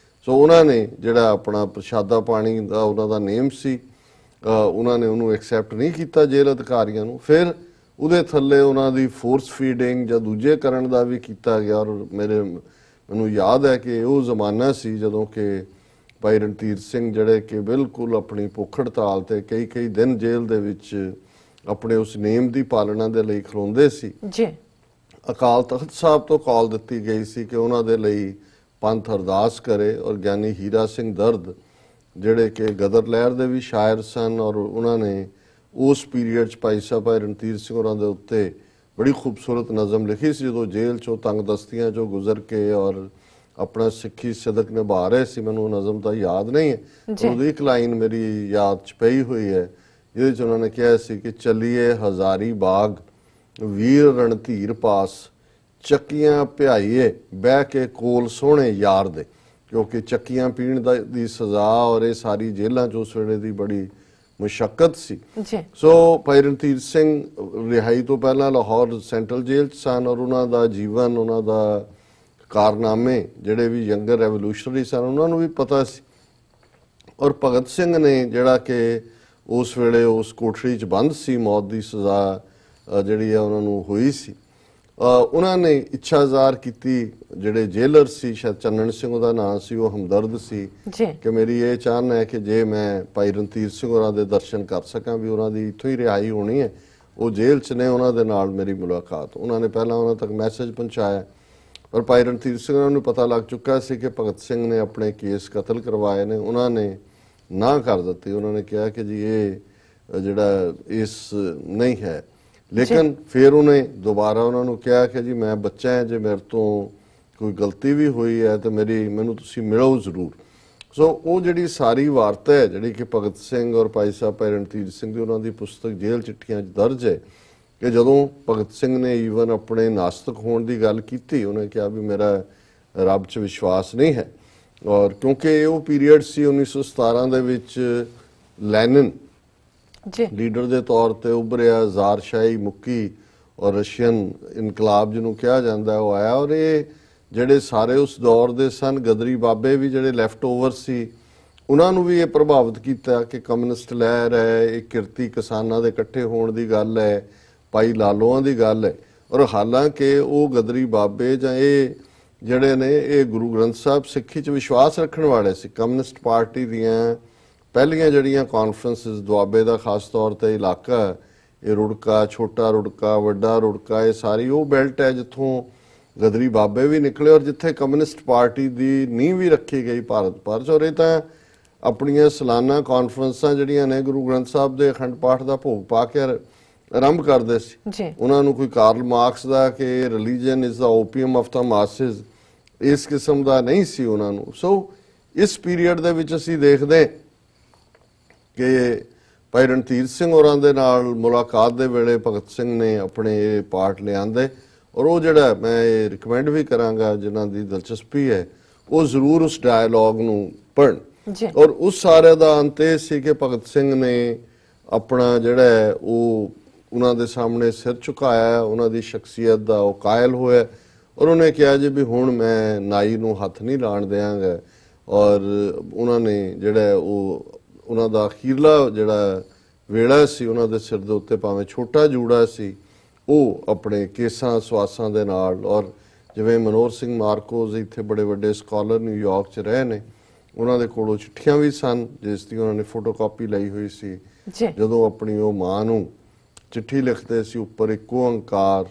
ਸੋ ਉਹਨਾਂ ਨੇ ਜਿਹੜਾ ਆਪਣਾ ਪ੍ਰਸ਼ਾਦਾ ਪਾਣੀ ਦਾ ਉਹਨਾਂ ਦਾ ਨੇਮ ਸੀ, ਉਹਨਾਂ ਨੇ ਉਹਨੂੰ ਐਕਸੈਪਟ ਨਹੀਂ ਕੀਤਾ ਜੇਲ੍ਹ ਅਧਿਕਾਰੀਆਂ ਨੂੰ। ਫਿਰ ਉਹਦੇ ਥੱਲੇ ਉਹਨਾਂ ਦੀ ਫੋਰਸ ਫੀਡਿੰਗ ਜਾਂ ਦੂਜੇ ਕਰਨ ਦਾ ਵੀ ਕੀਤਾ ਗਿਆ ਔਰ ਮੈਨੂੰ ਯਾਦ ਹੈ ਕਿ ਉਹ ਜ਼ਮਾਨਾ ਸੀ ਜਦੋਂ ਕਿ ਭਾਈ ਰਣਧੀਰ ਸਿੰਘ ਜਿਹੜੇ ਕਿ ਬਿਲਕੁਲ ਆਪਣੀ ਭੁੱਖ ਹੜਤਾਲ ਤੇ ਕਈ ਦਿਨ ਜੇਲ੍ਹ ਦੇ ਵਿੱਚ ਆਪਣੇ ਉਸ ਨੇਮ ਦੀ ਪਾਲਣਾ ਦੇ ਲਈ ਖਲੋਂਦੇ ਸੀ। ਅਕਾਲ ਤਖਤ ਸਾਹਿਬ ਤੋਂ ਕਾਲ ਦਿੱਤੀ ਗਈ ਸੀ ਕਿ ਉਹਨਾਂ ਦੇ ਲਈ ਪੰਥ ਅਰਦਾਸ ਕਰੇ ਔਰ ਗਿਆਨੀ ਹੀਰਾ ਸਿੰਘ ਦਰਦ ਜਿਹੜੇ ਕਿ ਗਦਰ ਲਹਿਰ ਦੇ ਵੀ ਸ਼ਾਇਰ ਸਨ ਔਰ ਉਹਨਾਂ ਨੇ ਉਸ ਪੀਰੀਅਡ 'ਚ ਭਾਈ ਸਾਹਿਬ ਭਾਈ ਰਣਧੀਰ ਸਿੰਘ ਹੋਰਾਂ ਦੇ ਉੱਤੇ ਬੜੀ ਖੂਬਸੂਰਤ ਨਜ਼ਮ ਲਿਖੀ ਸੀ ਜਦੋਂ ਜੇਲ੍ਹ 'ਚੋਂ ਤੰਗ ਦਸਤੀਆਂ 'ਚੋਂ ਗੁਜ਼ਰ ਕੇ ਔਰ ਆਪਣਾ ਸਿੱਖੀ ਸਦਕ ਨਿਭਾ ਰਹੇ ਸੀ। ਮੈਨੂੰ ਨਜ਼ਮ ਤਾਂ ਯਾਦ ਨਹੀਂ ਹੈ, ਉਹਦੀ ਇੱਕ ਲਾਈਨ ਮੇਰੀ ਯਾਦ 'ਚ ਪਈ ਹੋਈ ਹੈ, ਜਿਹਦੇ 'ਚ ਉਹਨਾਂ ਨੇ ਕਿਹਾ ਸੀ ਕਿ ਚੱਲੀਏ ਹਜ਼ਾਰੀ ਬਾਗ ਵੀਰ ਰਣਧੀਰ ਪਾਸ, ਚੱਕੀਆਂ ਭਿਆਈਏ ਬਹਿ ਕੇ ਕੋਲ ਸੋਹਣੇ ਯਾਰ ਦੇ, ਕਿਉਂਕਿ ਚੱਕੀਆਂ ਪੀਣ ਦੀ ਸਜ਼ਾ ਔਰ ਇਹ ਸਾਰੀ ਜੇਲ੍ਹਾਂ 'ਚ ਉਸ ਵੇਲੇ ਦੀ ਬੜੀ ਮੁਸ਼ੱਕਤ ਸੀ। ਸੋ ਭਾਈ ਰਣਧੀਰ ਸਿੰਘ ਰਿਹਾਈ ਤੋਂ ਪਹਿਲਾਂ ਲਾਹੌਰ ਸੈਂਟਰਲ ਜੇਲ੍ਹ 'ਚ ਸਨ ਔਰ ਉਹਨਾਂ ਦਾ ਜੀਵਨ, ਉਹਨਾਂ ਦਾ ਕਾਰਨਾਮੇ ਜਿਹੜੇ ਵੀ ਯੰਗਰ ਰੈਵੋਲੂਸ਼ਨਰੀ ਸਨ ਉਹਨਾਂ ਨੂੰ ਵੀ ਪਤਾ ਸੀ। ਔਰ ਭਗਤ ਸਿੰਘ ਨੇ ਜਿਹੜਾ ਕਿ ਉਸ ਵੇਲੇ ਉਸ ਕੋਠੜੀ 'ਚ ਬੰਦ ਸੀ, ਮੌਤ ਦੀ ਸਜ਼ਾ ਜਿਹੜੀ ਆ ਉਹਨਾਂ ਨੂੰ ਹੋਈ ਸੀ, ਉਹਨਾਂ ਨੇ ਇੱਛਾ ਜ਼ਾਹਰ ਕੀਤੀ, ਜਿਹੜੇ ਜੇਲਰ ਸੀ, ਸ਼ਾਇਦ ਚੰਨਣ ਸਿੰਘ ਉਹਦਾ ਨਾਂ ਸੀ, ਉਹ ਹਮਦਰਦ ਸੀ ਕਿ ਮੇਰੀ ਇਹ ਚਾਹਨਾ ਹੈ ਕਿ ਜੇ ਮੈਂ ਭਾਈ ਰਣਧੀਰ ਸਿੰਘ ਹੋਰਾਂ ਦੇ ਦਰਸ਼ਨ ਕਰ ਸਕਾਂ ਵੀ ਉਹਨਾਂ ਦੀ ਇੱਥੋਂ ਹੀ ਰਿਹਾਈ ਹੋਣੀ ਹੈ, ਉਹ ਜੇਲ੍ਹ 'ਚ ਨੇ, ਉਹਨਾਂ ਦੇ ਨਾਲ ਮੇਰੀ ਮੁਲਾਕਾਤ। ਉਹਨਾਂ ਨੇ ਪਹਿਲਾਂ ਉਹਨਾਂ ਤੱਕ ਮੈਸੇਜ ਪਹੁੰਚਾਇਆ ਔਰ ਭਾਈ ਰਣਧੀਰ ਸਿੰਘ ਨੂੰ ਪਤਾ ਲੱਗ ਚੁੱਕਾ ਸੀ ਕਿ ਭਗਤ ਸਿੰਘ ਨੇ ਆਪਣੇ ਕੇਸ ਕਤਲ ਕਰਵਾਏ ਨੇ। ਉਹਨਾਂ ਨੇ ਨਾ ਕਰ ਦਿੱਤੀ, ਉਹਨਾਂ ਨੇ ਕਿਹਾ ਕਿ ਜੀ ਇਹ ਜਿਹੜਾ ਇਸ ਨਹੀਂ ਹੈ। ਲੇਕਿਨ ਫਿਰ ਉਹਨੇ ਦੁਬਾਰਾ ਉਹਨਾਂ ਨੂੰ ਕਿਹਾ ਕਿ ਜੀ ਮੈਂ ਬੱਚਾ ਹਾਂ, ਜੇ ਮੇਰੇ ਤੋਂ ਕੋਈ ਗਲਤੀ ਵੀ ਹੋਈ ਹੈ ਤਾਂ ਮੈਨੂੰ ਤੁਸੀਂ ਮਿਲੋ ਜ਼ਰੂਰ। ਸੋ ਉਹ ਜਿਹੜੀ ਸਾਰੀ ਵਾਰਤਾ ਹੈ ਜਿਹੜੀ ਕਿ ਭਗਤ ਸਿੰਘ ਔਰ ਭਾਈ ਸਾਹਿਬ ਭਾਈ ਰਣਧੀਰ ਸਿੰਘ ਦੀ ਉਹਨਾਂ ਦੀ ਪੁਸਤਕ ਜੇਲ੍ਹ ਚਿੱਠੀਆਂ 'ਚ ਦਰਜ ਹੈ ਕਿ ਜਦੋਂ ਭਗਤ ਸਿੰਘ ਨੇ ਈਵਨ ਆਪਣੇ ਨਾਸਤਕ ਹੋਣ ਦੀ ਗੱਲ ਕੀਤੀ, ਉਹਨੇ ਕਿਹਾ ਵੀ ਮੇਰਾ ਰੱਬ 'ਚ ਵਿਸ਼ਵਾਸ ਨਹੀਂ ਹੈ। ਔਰ ਕਿਉਂਕਿ ਉਹ ਪੀਰੀਅਡ ਸੀ 1917 ਦੇ ਵਿੱਚ ਲੈਨਿਨ ਲੀਡਰ ਦੇ ਤੌਰ ਤੇ ਉੱਭਰਿਆ, ਜ਼ਾਰਸ਼ਾਹੀ ਮੁੱਕੀ ਔਰ ਰਸ਼ੀਅਨ ਇਨਕਲਾਬ ਜਿਹਨੂੰ ਕਿਹਾ ਜਾਂਦਾ ਉਹ ਆਇਆ। ਔਰ ਇਹ ਜਿਹੜੇ ਸਾਰੇ ਉਸ ਦੌਰ ਦੇ ਸਨ, ਗਦਰੀ ਬਾਬੇ ਵੀ ਜਿਹੜੇ ਲੈਫਟ ਓਵਰ ਸੀ, ਉਹਨਾਂ ਨੂੰ ਵੀ ਇਹ ਪ੍ਰਭਾਵਿਤ ਕੀਤਾ ਕਿ ਕਮਿਊਨਿਸਟ ਲਹਿਰ ਹੈ, ਇਹ ਕਿਰਤੀ ਕਿਸਾਨਾਂ ਦੇ ਇਕੱਠੇ ਹੋਣ ਦੀ ਗੱਲ ਹੈ, ਭਾਈ ਲਾਲੋਆਂ ਦੀ ਗੱਲ ਹੈ। ਔਰ ਹਾਲਾਂਕਿ ਉਹ ਗਦਰੀ ਬਾਬੇ ਜਾਂ ਇਹ ਜਿਹੜੇ ਨੇ ਇਹ ਗੁਰੂ ਗ੍ਰੰਥ ਸਾਹਿਬ ਸਿੱਖੀ 'ਚ ਵਿਸ਼ਵਾਸ ਰੱਖਣ ਵਾਲੇ ਸੀ। ਕਮਿਊਨਿਸਟ ਪਾਰਟੀ ਦੀਆਂ ਪਹਿਲੀਆਂ ਜਿਹੜੀਆਂ ਕਾਨਫਰੰਸਿਸ ਦੁਆਬੇ ਦਾ ਖਾਸ ਤੌਰ ਤੇ ਇਲਾਕਾ, ਇਹ ਰੁੜਕਾ, ਛੋਟਾ ਰੁੜਕਾ, ਵੱਡਾ ਰੁੜਕਾ, ਇਹ ਸਾਰੀ ਉਹ ਬੈਲਟ ਹੈ ਜਿੱਥੋਂ ਗਦਰੀ ਬਾਬੇ ਵੀ ਨਿਕਲੇ ਔਰ ਜਿੱਥੇ ਕਮਿਊਨਿਸਟ ਪਾਰਟੀ ਦੀ ਨੀਂਹ ਵੀ ਰੱਖੀ ਗਈ ਭਾਰਤ ਭਰ 'ਚ। ਔਰ ਇਹ ਤਾਂ ਆਪਣੀਆਂ ਸਾਲਾਨਾ ਕਾਨਫਰੰਸਾਂ ਜਿਹੜੀਆਂ ਨੇ ਗੁਰੂ ਗ੍ਰੰਥ ਸਾਹਿਬ ਦੇ ਅਖੰਡ ਪਾਠ ਦਾ ਭੋਗ ਪਾ ਕੇ ਆਰੰਭ ਕਰਦੇ ਸੀ। ਉਹਨਾਂ ਨੂੰ ਕੋਈ ਕਾਰਲ ਮਾਰਕਸ ਦਾ ਕਿ religion is the opium of the masses ਇਸ ਕਿਸਮ ਦਾ ਨਹੀਂ ਸੀ ਉਹਨਾਂ ਨੂੰ। ਸੋ ਇਸ ਪੀਰੀਅਡ ਦੇ ਵਿੱਚ ਅਸੀਂ ਦੇਖਦੇ ਕਿ ਭਾਈ ਰਣਧੀਰ ਸਿੰਘ ਹੋਰਾਂ ਦੇ ਨਾਲ ਮੁਲਾਕਾਤ ਦੇ ਵੇਲੇ ਭਗਤ ਸਿੰਘ ਨੇ ਆਪਣੇ ਇਹ ਪਾਠ ਲਿਆਂਦੇ ਔਰ ਉਹ ਜਿਹੜਾ ਮੈਂ ਇਹ ਰਿਕਮੈਂਡ ਵੀ ਕਰਾਂਗਾ ਜਿਨ੍ਹਾਂ ਦੀ ਦਿਲਚਸਪੀ ਹੈ ਉਹ ਜ਼ਰੂਰ ਉਸ ਡਾਇਲੌਗ ਨੂੰ ਪੜ੍ਹਨ। ਔਰ ਉਸ ਸਾਰੇ ਦਾ ਅੰਤ ਇਹ ਸੀ ਕਿ ਭਗਤ ਸਿੰਘ ਨੇ ਆਪਣਾ ਜਿਹੜਾ ਉਹ ਉਹਨਾਂ ਦੇ ਸਾਹਮਣੇ ਸਿਰ ਝੁਕਾਇਆ, ਉਹਨਾਂ ਦੀ ਸ਼ਖਸੀਅਤ ਦਾ ਉਹ ਕਾਇਲ ਹੋਇਆ ਔਰ ਉਹਨੇ ਕਿਹਾ ਜੀ ਵੀ ਹੁਣ ਮੈਂ ਨਾਈ ਨੂੰ ਹੱਥ ਨਹੀਂ ਲਾਣ ਦਿਆਂਗਾ। ਔਰ ਉਹਨਾਂ ਨੇ ਜਿਹੜਾ ਉਹ ਉਹਨਾਂ ਦਾ ਅਖੀਰਲਾ ਜਿਹੜਾ ਵੇਲਾ ਸੀ ਉਹਨਾਂ ਦੇ ਸਿਰ ਦੇ ਉੱਤੇ ਭਾਵੇਂ ਛੋਟਾ ਜੂੜਾ ਸੀ, ਉਹ ਆਪਣੇ ਕੇਸਾਂ ਸਵਾਸਾਂ ਦੇ ਨਾਲ। ਔਰ ਜਿਵੇਂ ਮਨੋਹਰ ਸਿੰਘ ਮਾਰਕੋਜ਼ ਇੱਥੇ ਬੜੇ ਵੱਡੇ ਸਕਾਲਰ ਨਿਊਯਾਰਕ 'ਚ ਰਹੇ ਨੇ, ਉਹਨਾਂ ਦੇ ਕੋਲੋਂ ਚਿੱਠੀਆਂ ਵੀ ਸਨ ਜਿਸ ਦੀ ਉਹਨਾਂ ਨੇ ਫੋਟੋਕਾਪੀ ਲਈ ਹੋਈ ਸੀ। ਜਦੋਂ ਆਪਣੀ ਉਹ ਮਾਂ ਨੂੰ ਚਿੱਠੀ ਲਿਖਦੇ ਸੀ ਉੱਪਰ ਇੱਕੋ ਓਂਕਾਰ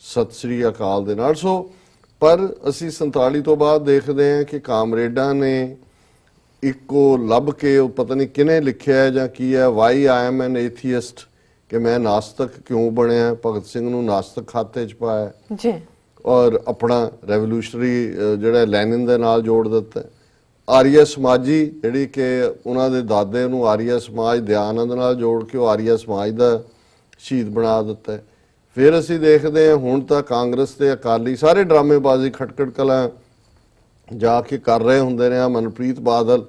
ਸਤਿ ਸ੍ਰੀ ਅਕਾਲ ਦੇ ਨਾਲ। ਸੋ ਪਰ ਅਸੀਂ 47 ਤੋਂ ਬਾਅਦ ਦੇਖਦੇ ਹਾਂ ਕਿ ਕਾਮਰੇਡਾਂ ਨੇ ਇੱਕੋ ਲੱਭ ਕੇ, ਉਹ ਪਤਾ ਨਹੀਂ ਕਿਹਨੇ ਲਿਖਿਆ ਜਾਂ ਕੀ ਹੈ, ਵਾਈ ਆਈ ਐਮ ਐਨ ਏਥੀਇਸਟ, ਕਿ ਮੈਂ ਨਾਸਤਕ ਕਿਉਂ ਬਣਿਆ, ਭਗਤ ਸਿੰਘ ਨੂੰ ਨਾਸਤਕ ਖਾਤੇ 'ਚ ਪਾਇਆ ਔਰ ਆਪਣਾ ਰੈਵੋਲੂਸ਼ਨਰੀ ਜਿਹੜਾ ਲੈਨਿਨ ਦੇ ਨਾਲ ਜੋੜ ਦਿੱਤਾ। ਆਰੀਆ ਸਮਾਜੀ ਜਿਹੜੀ ਕਿ ਉਹਨਾਂ ਦੇ ਦਾਦੇ ਨੂੰ ਆਰੀਆ ਸਮਾਜ ਦਿਆਨੰਦ ਨਾਲ ਜੋੜ ਕੇ ਉਹ ਆਰੀਆ ਸਮਾਜ ਦਾ ਸ਼ਹੀਦ ਬਣਾ ਦਿੱਤਾ। ਫਿਰ ਅਸੀਂ ਦੇਖਦੇ ਹਾਂ ਹੁਣ ਤਾਂ ਕਾਂਗਰਸ ਤੇ ਅਕਾਲੀ ਸਾਰੇ ਡਰਾਮੇਬਾਜ਼ੀ ਖਟਕੜ ਕਲਾਂ ਜਾ ਕੇ ਕਰ ਰਹੇ ਹੁੰਦੇ ਨੇ। ਮਨਪ੍ਰੀਤ ਬਾਦਲ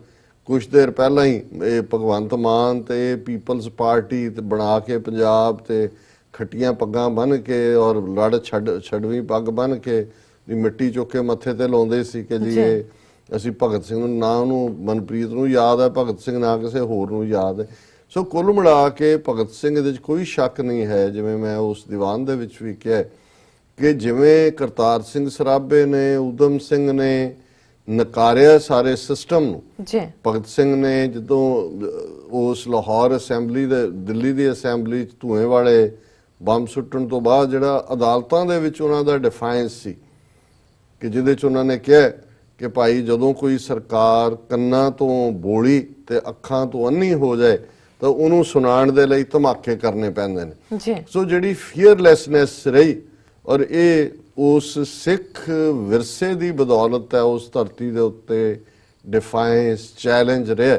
ਕੁਛ ਦੇਰ ਪਹਿਲਾਂ ਹੀ ਇਹ ਭਗਵੰਤ ਮਾਨ ਤੇ ਪੀਪਲਸ ਪਾਰਟੀ ਤੇ ਬਣਾ ਕੇ ਪੰਜਾਬ ਤੇ ਖੱਟੀਆਂ ਪੱਗਾਂ ਬੰਨ ਕੇ ਔਰ ਲੜ ਛੜਵੀਂ ਪੱਗ ਬੰਨ ਕੇ ਮਿੱਟੀ ਚੁੱਕ ਕੇ ਮੱਥੇ ਤੇ ਲਾਉਂਦੇ ਸੀ ਕਿ ਜੀ ਇਹ ਅਸੀਂ ਭਗਤ ਸਿੰਘ ਨੂੰ, ਨਾ ਉਹਨੂੰ ਮਨਪ੍ਰੀਤ ਨੂੰ ਯਾਦ ਹੈ ਭਗਤ ਸਿੰਘ, ਨਾ ਕਿਸੇ ਹੋਰ ਨੂੰ ਯਾਦ ਹੈ। ਸੋ ਕੁੱਲ ਮਿਲਾ ਕੇ ਭਗਤ ਸਿੰਘ ਦੇ ਵਿੱਚ ਕੋਈ ਸ਼ੱਕ ਨਹੀਂ ਹੈ, ਜਿਵੇਂ ਮੈਂ ਉਸ ਦੀਵਾਨ ਦੇ ਵਿੱਚ ਵੀ ਕਿਹਾ ਕਿ ਜਿਵੇਂ ਕਰਤਾਰ ਸਿੰਘ ਸਰਾਭੇ ਨੇ, ਊਧਮ ਸਿੰਘ ਨੇ ਨਕਾਰਿਆ ਸਾਰੇ ਸਿਸਟਮ ਨੂੰ, ਭਗਤ ਸਿੰਘ ਨੇ ਜਦੋਂ ਉਸ ਲਾਹੌਰ ਅਸੈਂਬਲੀ ਦੇ ਦਿੱਲੀ ਦੀ ਅਸੈਂਬਲੀ 'ਚ ਧੂਏ ਵਾਲੇ ਬੰਬ ਸੁੱਟਣ ਤੋਂ ਬਾਅਦ ਜਿਹੜਾ ਅਦਾਲਤਾਂ ਦੇ ਵਿੱਚ ਉਹਨਾਂ ਦਾ ਡਿਫਾਈਂਸ ਸੀ ਕਿ ਜਿਹਦੇ 'ਚ ਉਹਨਾਂ ਨੇ ਕਿਹਾ ਕਿ ਭਾਈ ਜਦੋਂ ਕੋਈ ਸਰਕਾਰ ਕੰਨਾਂ ਤੋਂ ਬੋਲੀ ਤੇ ਅੱਖਾਂ ਤੋਂ ਅੰਨੀ ਹੋ ਜਾਏ ਤਾਂ ਉਹਨੂੰ ਸੁਣਾਉਣ ਦੇ ਲਈ ਧਮਾਕੇ ਕਰਨੇ ਪੈਂਦੇ ਨੇ। ਸੋ ਜਿਹੜੀ ਫੀਅਰਲੈਸਨੈਸ ਰਹੀ ਔਰ ਇਹ ਉਸ ਸਿੱਖ ਵਿਰਸੇ ਦੀ ਬਦੌਲਤ ਹੈ ਉਸ ਧਰਤੀ ਦੇ ਉੱਤੇ ਡਿਫਾਈਂਸ ਚੈਲੰਜ ਰਿਹਾ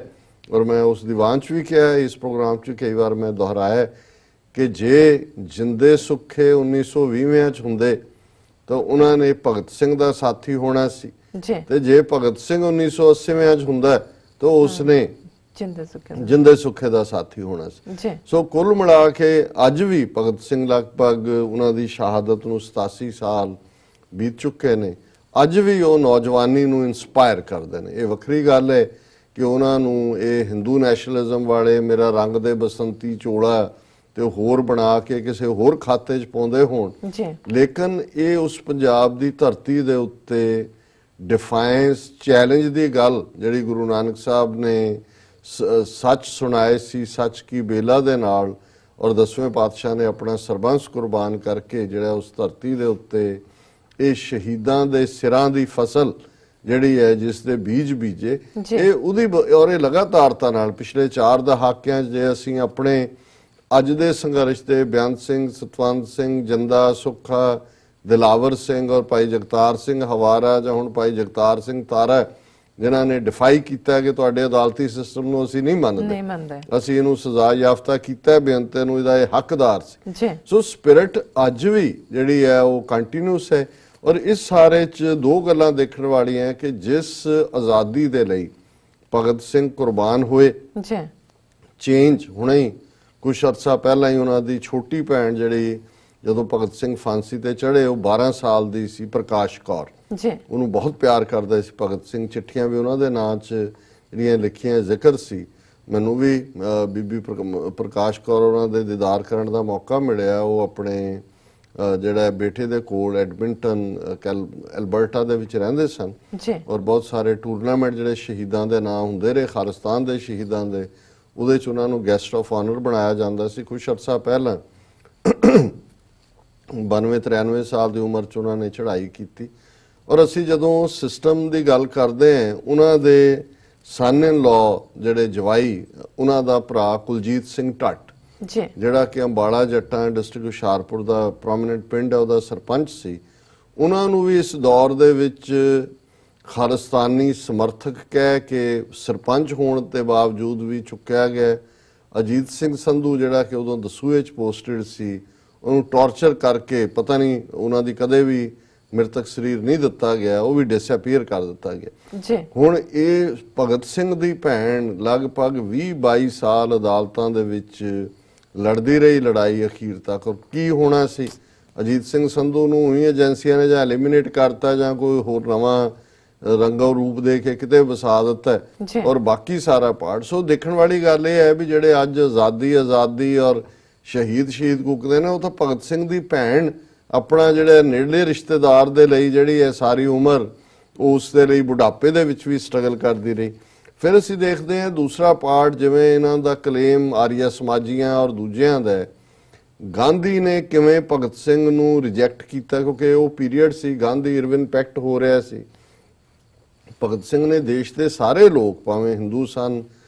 ਔਰ ਮੈਂ ਉਸ ਦੀਵਾਨ 'ਚ ਵੀ ਕਿਹਾ, ਇਸ ਪ੍ਰੋਗਰਾਮ 'ਚ ਕਈ ਵਾਰ ਮੈਂ ਦੁਹਰਾਇਆ ਕਿ ਜੇ ਜਿੰਦੇ ਸੁੱਖੇ 1920 'ਚ ਹੁੰਦੇ ਤਾਂ ਉਹਨਾਂ ਨੇ ਭਗਤ ਸਿੰਘ ਦਾ ਸਾਥੀ ਹੋਣਾ ਸੀ ਜੀ, ਤੇ ਜੇ ਭਗਤ ਸਿੰਘ 1980 'ਚ ਹੁੰਦਾ ਤਾਂ ਉਸਨੇ ਜਿੰਦੇ ਸੁੱਖੇ ਦਾ ਸਾਥੀ ਹੋਣਾ ਸੀ। ਜੀ, ਸੋ ਕੁੱਲ ਮਿਲਾ ਕੇ ਅੱਜ ਵੀ ਭਗਤ ਸਿੰਘ ਲਗਭਗ ਉਹਨਾਂ ਦੀ ਸ਼ਹਾਦਤ ਨੂੰ 87 ਸਾਲ ਬੀਤ ਚੁੱਕੇ ਨੇ, ਅੱਜ ਵੀ ਉਹ ਨੌਜਵਾਨੀ ਨੂੰ ਇਨਸਪਾਇਰ ਕਰਦੇ ਨੇ। ਇਹ ਵੱਖਰੀ ਗੱਲ ਹੈ ਕਿ ਉਹਨਾਂ ਨੂੰ ਇਹ ਹਿੰਦੂ ਨੈਸ਼ਨਲਿਜ਼ਮ ਵਾਲੇ ਮੇਰਾ ਰੰਗ ਦੇ ਬਸੰਤੀ ਚੋਲਾ ਤੇ ਹੋਰ ਬਣਾ ਕੇ ਕਿਸੇ ਹੋਰ ਖਾਤੇ 'ਚ ਪਾਉਂਦੇ ਹੋਣ, ਲੇਕਿਨ ਇਹ ਉਸ ਪੰਜਾਬ ਦੀ ਧਰਤੀ ਦੇ ਉੱਤੇ ਡਿਫਾਈਂਸ ਚੈਲੰਜ ਦੀ ਗੱਲ ਜਿਹੜੀ ਗੁਰੂ ਨਾਨਕ ਸਾਹਿਬ ਨੇ ਸੱਚ ਸੁਣਾਏ ਸੀ, ਸੱਚ ਕੀ ਬੇਲਾ ਦੇ ਨਾਲ, ਔਰ 10ਵੇਂ ਪਾਤਸ਼ਾਹ ਨੇ ਆਪਣਾ ਸਰਬੰਸ ਕੁਰਬਾਨ ਕਰਕੇ ਜਿਹੜਾ ਉਸ ਧਰਤੀ ਦੇ ਉੱਤੇ ਇਹ ਸ਼ਹੀਦਾਂ ਦੇ ਸਿਰਾਂ ਦੀ ਫਸਲ ਜਿਹੜੀ ਹੈ ਜਿਸ ਦੇ ਬੀਜ ਬੀਜੇ, ਇਹ ਉਹਦੀ ਔਰ ਇਹ ਲਗਾਤਾਰਤਾ ਨਾਲ ਪਿਛਲੇ 4 ਦਹਾਕਿਆਂ 'ਚ ਜੇ ਅਸੀਂ ਆਪਣੇ ਅੱਜ ਦੇ ਸੰਘਰਸ਼ ਦੇ ਬੇਅੰਤ ਸਿੰਘ, ਸਤਵੰਤ ਸਿੰਘ, ਜੰਦਾ ਸੁੱਖਾ, ਦਿਲਾਵਰ ਸਿੰਘ ਔਰ ਭਾਈ ਜਗਤਾਰ ਸਿੰਘ ਹਵਾਰਾ ਜਾਂ ਹੁਣ ਭਾਈ ਜਗਤਾਰ ਸਿੰਘ ਤਾਰਾ ਜਿਨ੍ਹਾਂ ਨੇ ਡਿਫਾਈ ਕੀਤਾ ਕਿ ਤੁਹਾਡੇ ਅਦਾਲਤੀ ਸਿਸਟਮ ਨੂੰ ਅਸੀਂ ਨਹੀਂ ਮੰਨਦੇ, ਅਸੀਂ ਇਹਨੂੰ ਸਜ਼ਾ ਯਾਫਤਾ ਕੀਤਾ, ਬੇਅੰਤੇ ਨੂੰ ਇਹਦਾ ਇਹ ਹੱਕਦਾਰ ਸੀ। ਸੋ ਸਪਿਰਿਟ ਅੱਜ ਵੀ ਜਿਹੜੀ ਹੈ ਉਹ ਕੰਟੀਨਿਊਸ ਹੈ। ਔਰ ਇਸ ਸਾਰੇ 'ਚ 2 ਗੱਲਾਂ ਦੇਖਣ ਵਾਲੀਆਂ ਕਿ ਜਿਸ ਆਜ਼ਾਦੀ ਦੇ ਲਈ ਭਗਤ ਸਿੰਘ ਕੁਰਬਾਨ ਹੋਏ, ਚੇਂਜ ਹੁਣੇ ਹੀ ਕੁਛ ਅਰਸਾ ਪਹਿਲਾਂ ਹੀ ਉਹਨਾਂ ਦੀ ਛੋਟੀ ਭੈਣ ਜਿਹੜੀ ਜਦੋਂ ਭਗਤ ਸਿੰਘ ਫਾਂਸੀ ਤੇ ਚੜ੍ਹੇ ਉਹ 12 ਸਾਲ ਦੀ ਸੀ, ਪ੍ਰਕਾਸ਼ ਕੌਰ, ਉਹਨੂੰ ਬਹੁਤ ਪਿਆਰ ਕਰਦਾ ਸੀ ਭਗਤ ਸਿੰਘ, ਚਿੱਠੀਆਂ ਵੀ ਉਹਨਾਂ ਦੇ ਨਾਂ 'ਚ ਜਿਹੜੀਆਂ ਲਿਖੀਆਂ ਜ਼ਿਕਰ ਸੀ। ਮੈਨੂੰ ਵੀ ਬੀਬੀ ਪ੍ਰਕਾਸ਼ ਕੌਰ ਉਹਨਾਂ ਦੇ ਦੀਦਾਰ ਕਰਨ ਦਾ ਮੌਕਾ ਮਿਲਿਆ। ਉਹ ਆਪਣੇ ਜਿਹੜਾ ਬੇਟੇ ਦੇ ਕੋਲ ਐਡਮਿੰਟਨ ਐਲਬਰਟਾ ਦੇ ਵਿੱਚ ਰਹਿੰਦੇ ਸਨ ਔਰ ਬਹੁਤ ਸਾਰੇ ਟੂਰਨਾਮੈਂਟ ਜਿਹੜੇ ਸ਼ਹੀਦਾਂ ਦੇ ਨਾਂ ਹੁੰਦੇ ਰਹੇ, ਖਾਲਿਸਤਾਨ ਦੇ ਸ਼ਹੀਦਾਂ ਦੇ, ਉਹਦੇ 'ਚ ਉਹਨਾਂ ਨੂੰ ਗੈਸਟ ਆਫ ਆਨਰ ਬਣਾਇਆ ਜਾਂਦਾ ਸੀ। ਕੁਛ ਅਰਸਾ ਪਹਿਲਾਂ 92-93 ਸਾਲ ਦੀ ਉਮਰ 'ਚ ਉਹਨਾਂ ਨੇ ਚੜ੍ਹਾਈ ਕੀਤੀ। ਔਰ ਅਸੀਂ ਜਦੋਂ ਸਿਸਟਮ ਦੀ ਗੱਲ ਕਰਦੇ ਹਾਂ, ਉਹਨਾਂ ਦੇ ਸਨ ਇਨ ਲਾਅ ਜਿਹੜੇ ਜਵਾਈ, ਉਹਨਾਂ ਦਾ ਭਰਾ ਕੁਲਜੀਤ ਸਿੰਘ ਢੱਟ ਜਿਹੜਾ ਕਿ ਅੰਬਾਲਾ ਜੱਟਾਂ ਡਿਸਟ੍ਰਿਕਟ ਹੁਸ਼ਿਆਰਪੁਰ ਦਾ ਪ੍ਰੋਮੀਨੈਂਟ ਪਿੰਡ ਹੈ, ਉਹਦਾ ਸਰਪੰਚ ਸੀ, ਉਹਨਾਂ ਨੂੰ ਵੀ ਇਸ ਦੌਰ ਦੇ ਵਿੱਚ ਖਾਲਿਸਤਾਨੀ ਸਮਰਥਕ ਕਹਿ ਕੇ ਸਰਪੰਚ ਹੋਣ ਦੇ ਬਾਵਜੂਦ ਵੀ ਚੁੱਕਿਆ ਗਿਆ। ਅਜੀਤ ਸਿੰਘ ਸੰਧੂ ਜਿਹੜਾ ਕਿ ਉਦੋਂ ਦਸੂਹੇ 'ਚ ਪੋਸਟਡ ਸੀ, ਉਹਨੂੰ ਟੌਰਚਰ ਕਰਕੇ ਪਤਾ ਨਹੀਂ ਉਹਨਾਂ ਦੀ ਕਦੇ ਵੀ ਮ੍ਰਿਤਕ ਸਰੀਰ ਨਹੀਂ ਦਿੱਤਾ ਗਿਆ, ਉਹ ਵੀ ਡਿਸਅਪੀਅਰ ਕਰ ਦਿੱਤਾ ਗਿਆ। ਹੁਣ ਇਹ ਭਗਤ ਸਿੰਘ ਦੀ ਭੈਣ ਲਗਭਗ 20-22 ਸਾਲ ਅਦਾਲਤਾਂ ਦੇ ਵਿੱਚ ਲੜਦੀ ਰਹੀ ਲੜਾਈ ਅਖੀਰ ਤੱਕ। ਕੀ ਹੋਣਾ ਸੀ? ਅਜੀਤ ਸਿੰਘ ਸੰਧੂ ਨੂੰ ਹੀ ਏਜੰਸੀਆਂ ਨੇ ਜਾਂ ਐਲੀਮੀਨੇਟ ਕਰਤਾ ਜਾਂ ਕੋਈ ਹੋਰ ਨਵਾਂ ਰੰਗੋ ਰੂਪ ਦੇ ਕੇ ਕਿਤੇ ਵਸਾ ਦਿੱਤਾ ਔਰ ਬਾਕੀ ਸਾਰਾ ਪਾਰਟ। ਸੋ ਦੇਖਣ ਵਾਲੀ ਗੱਲ ਇਹ ਹੈ ਵੀ ਜਿਹੜੇ ਅੱਜ ਆਜ਼ਾਦੀ ਔਰ ਸ਼ਹੀਦ ਕੁੱਕਦੇ ਨੇ, ਉਹ ਤਾਂ ਭਗਤ ਸਿੰਘ ਦੀ ਭੈਣ ਆਪਣਾ ਜਿਹੜੇ ਨੇੜਲੇ ਰਿਸ਼ਤੇਦਾਰ ਦੇ ਲਈ ਜਿਹੜੀ ਹੈ ਸਾਰੀ ਉਮਰ ਉਸ ਦੇ ਲਈ ਬੁਢਾਪੇ ਦੇ ਵਿੱਚ ਵੀ ਸਟਰਗਲ ਕਰਦੀ ਰਹੀ। ਫਿਰ ਅਸੀਂ ਦੇਖਦੇ ਹਾਂ ਦੂਸਰਾ ਪਾਰਟ, ਜਿਵੇਂ ਇਹਨਾਂ ਦਾ ਕਲੇਮ ਆਰੀਆ ਸਮਾਜੀਆਂ ਔਰ ਦੂਜਿਆਂ ਦਾ, ਗਾਂਧੀ ਨੇ ਕਿਵੇਂ ਭਗਤ ਸਿੰਘ ਨੂੰ ਰਿਜੈਕਟ ਕੀਤਾ, ਕਿਉਂਕਿ ਉਹ ਪੀਰੀਅਡ ਸੀ ਗਾਂਧੀ ਇਰਵਿਨ ਪੈਕਟ ਹੋ ਰਿਹਾ ਸੀ। ਭਗਤ ਸਿੰਘ ਨੇ ਦੇਸ਼ ਦੇ ਸਾਰੇ ਲੋਕ, ਭਾਵੇਂ ਹਿੰਦੂ ਸਨ,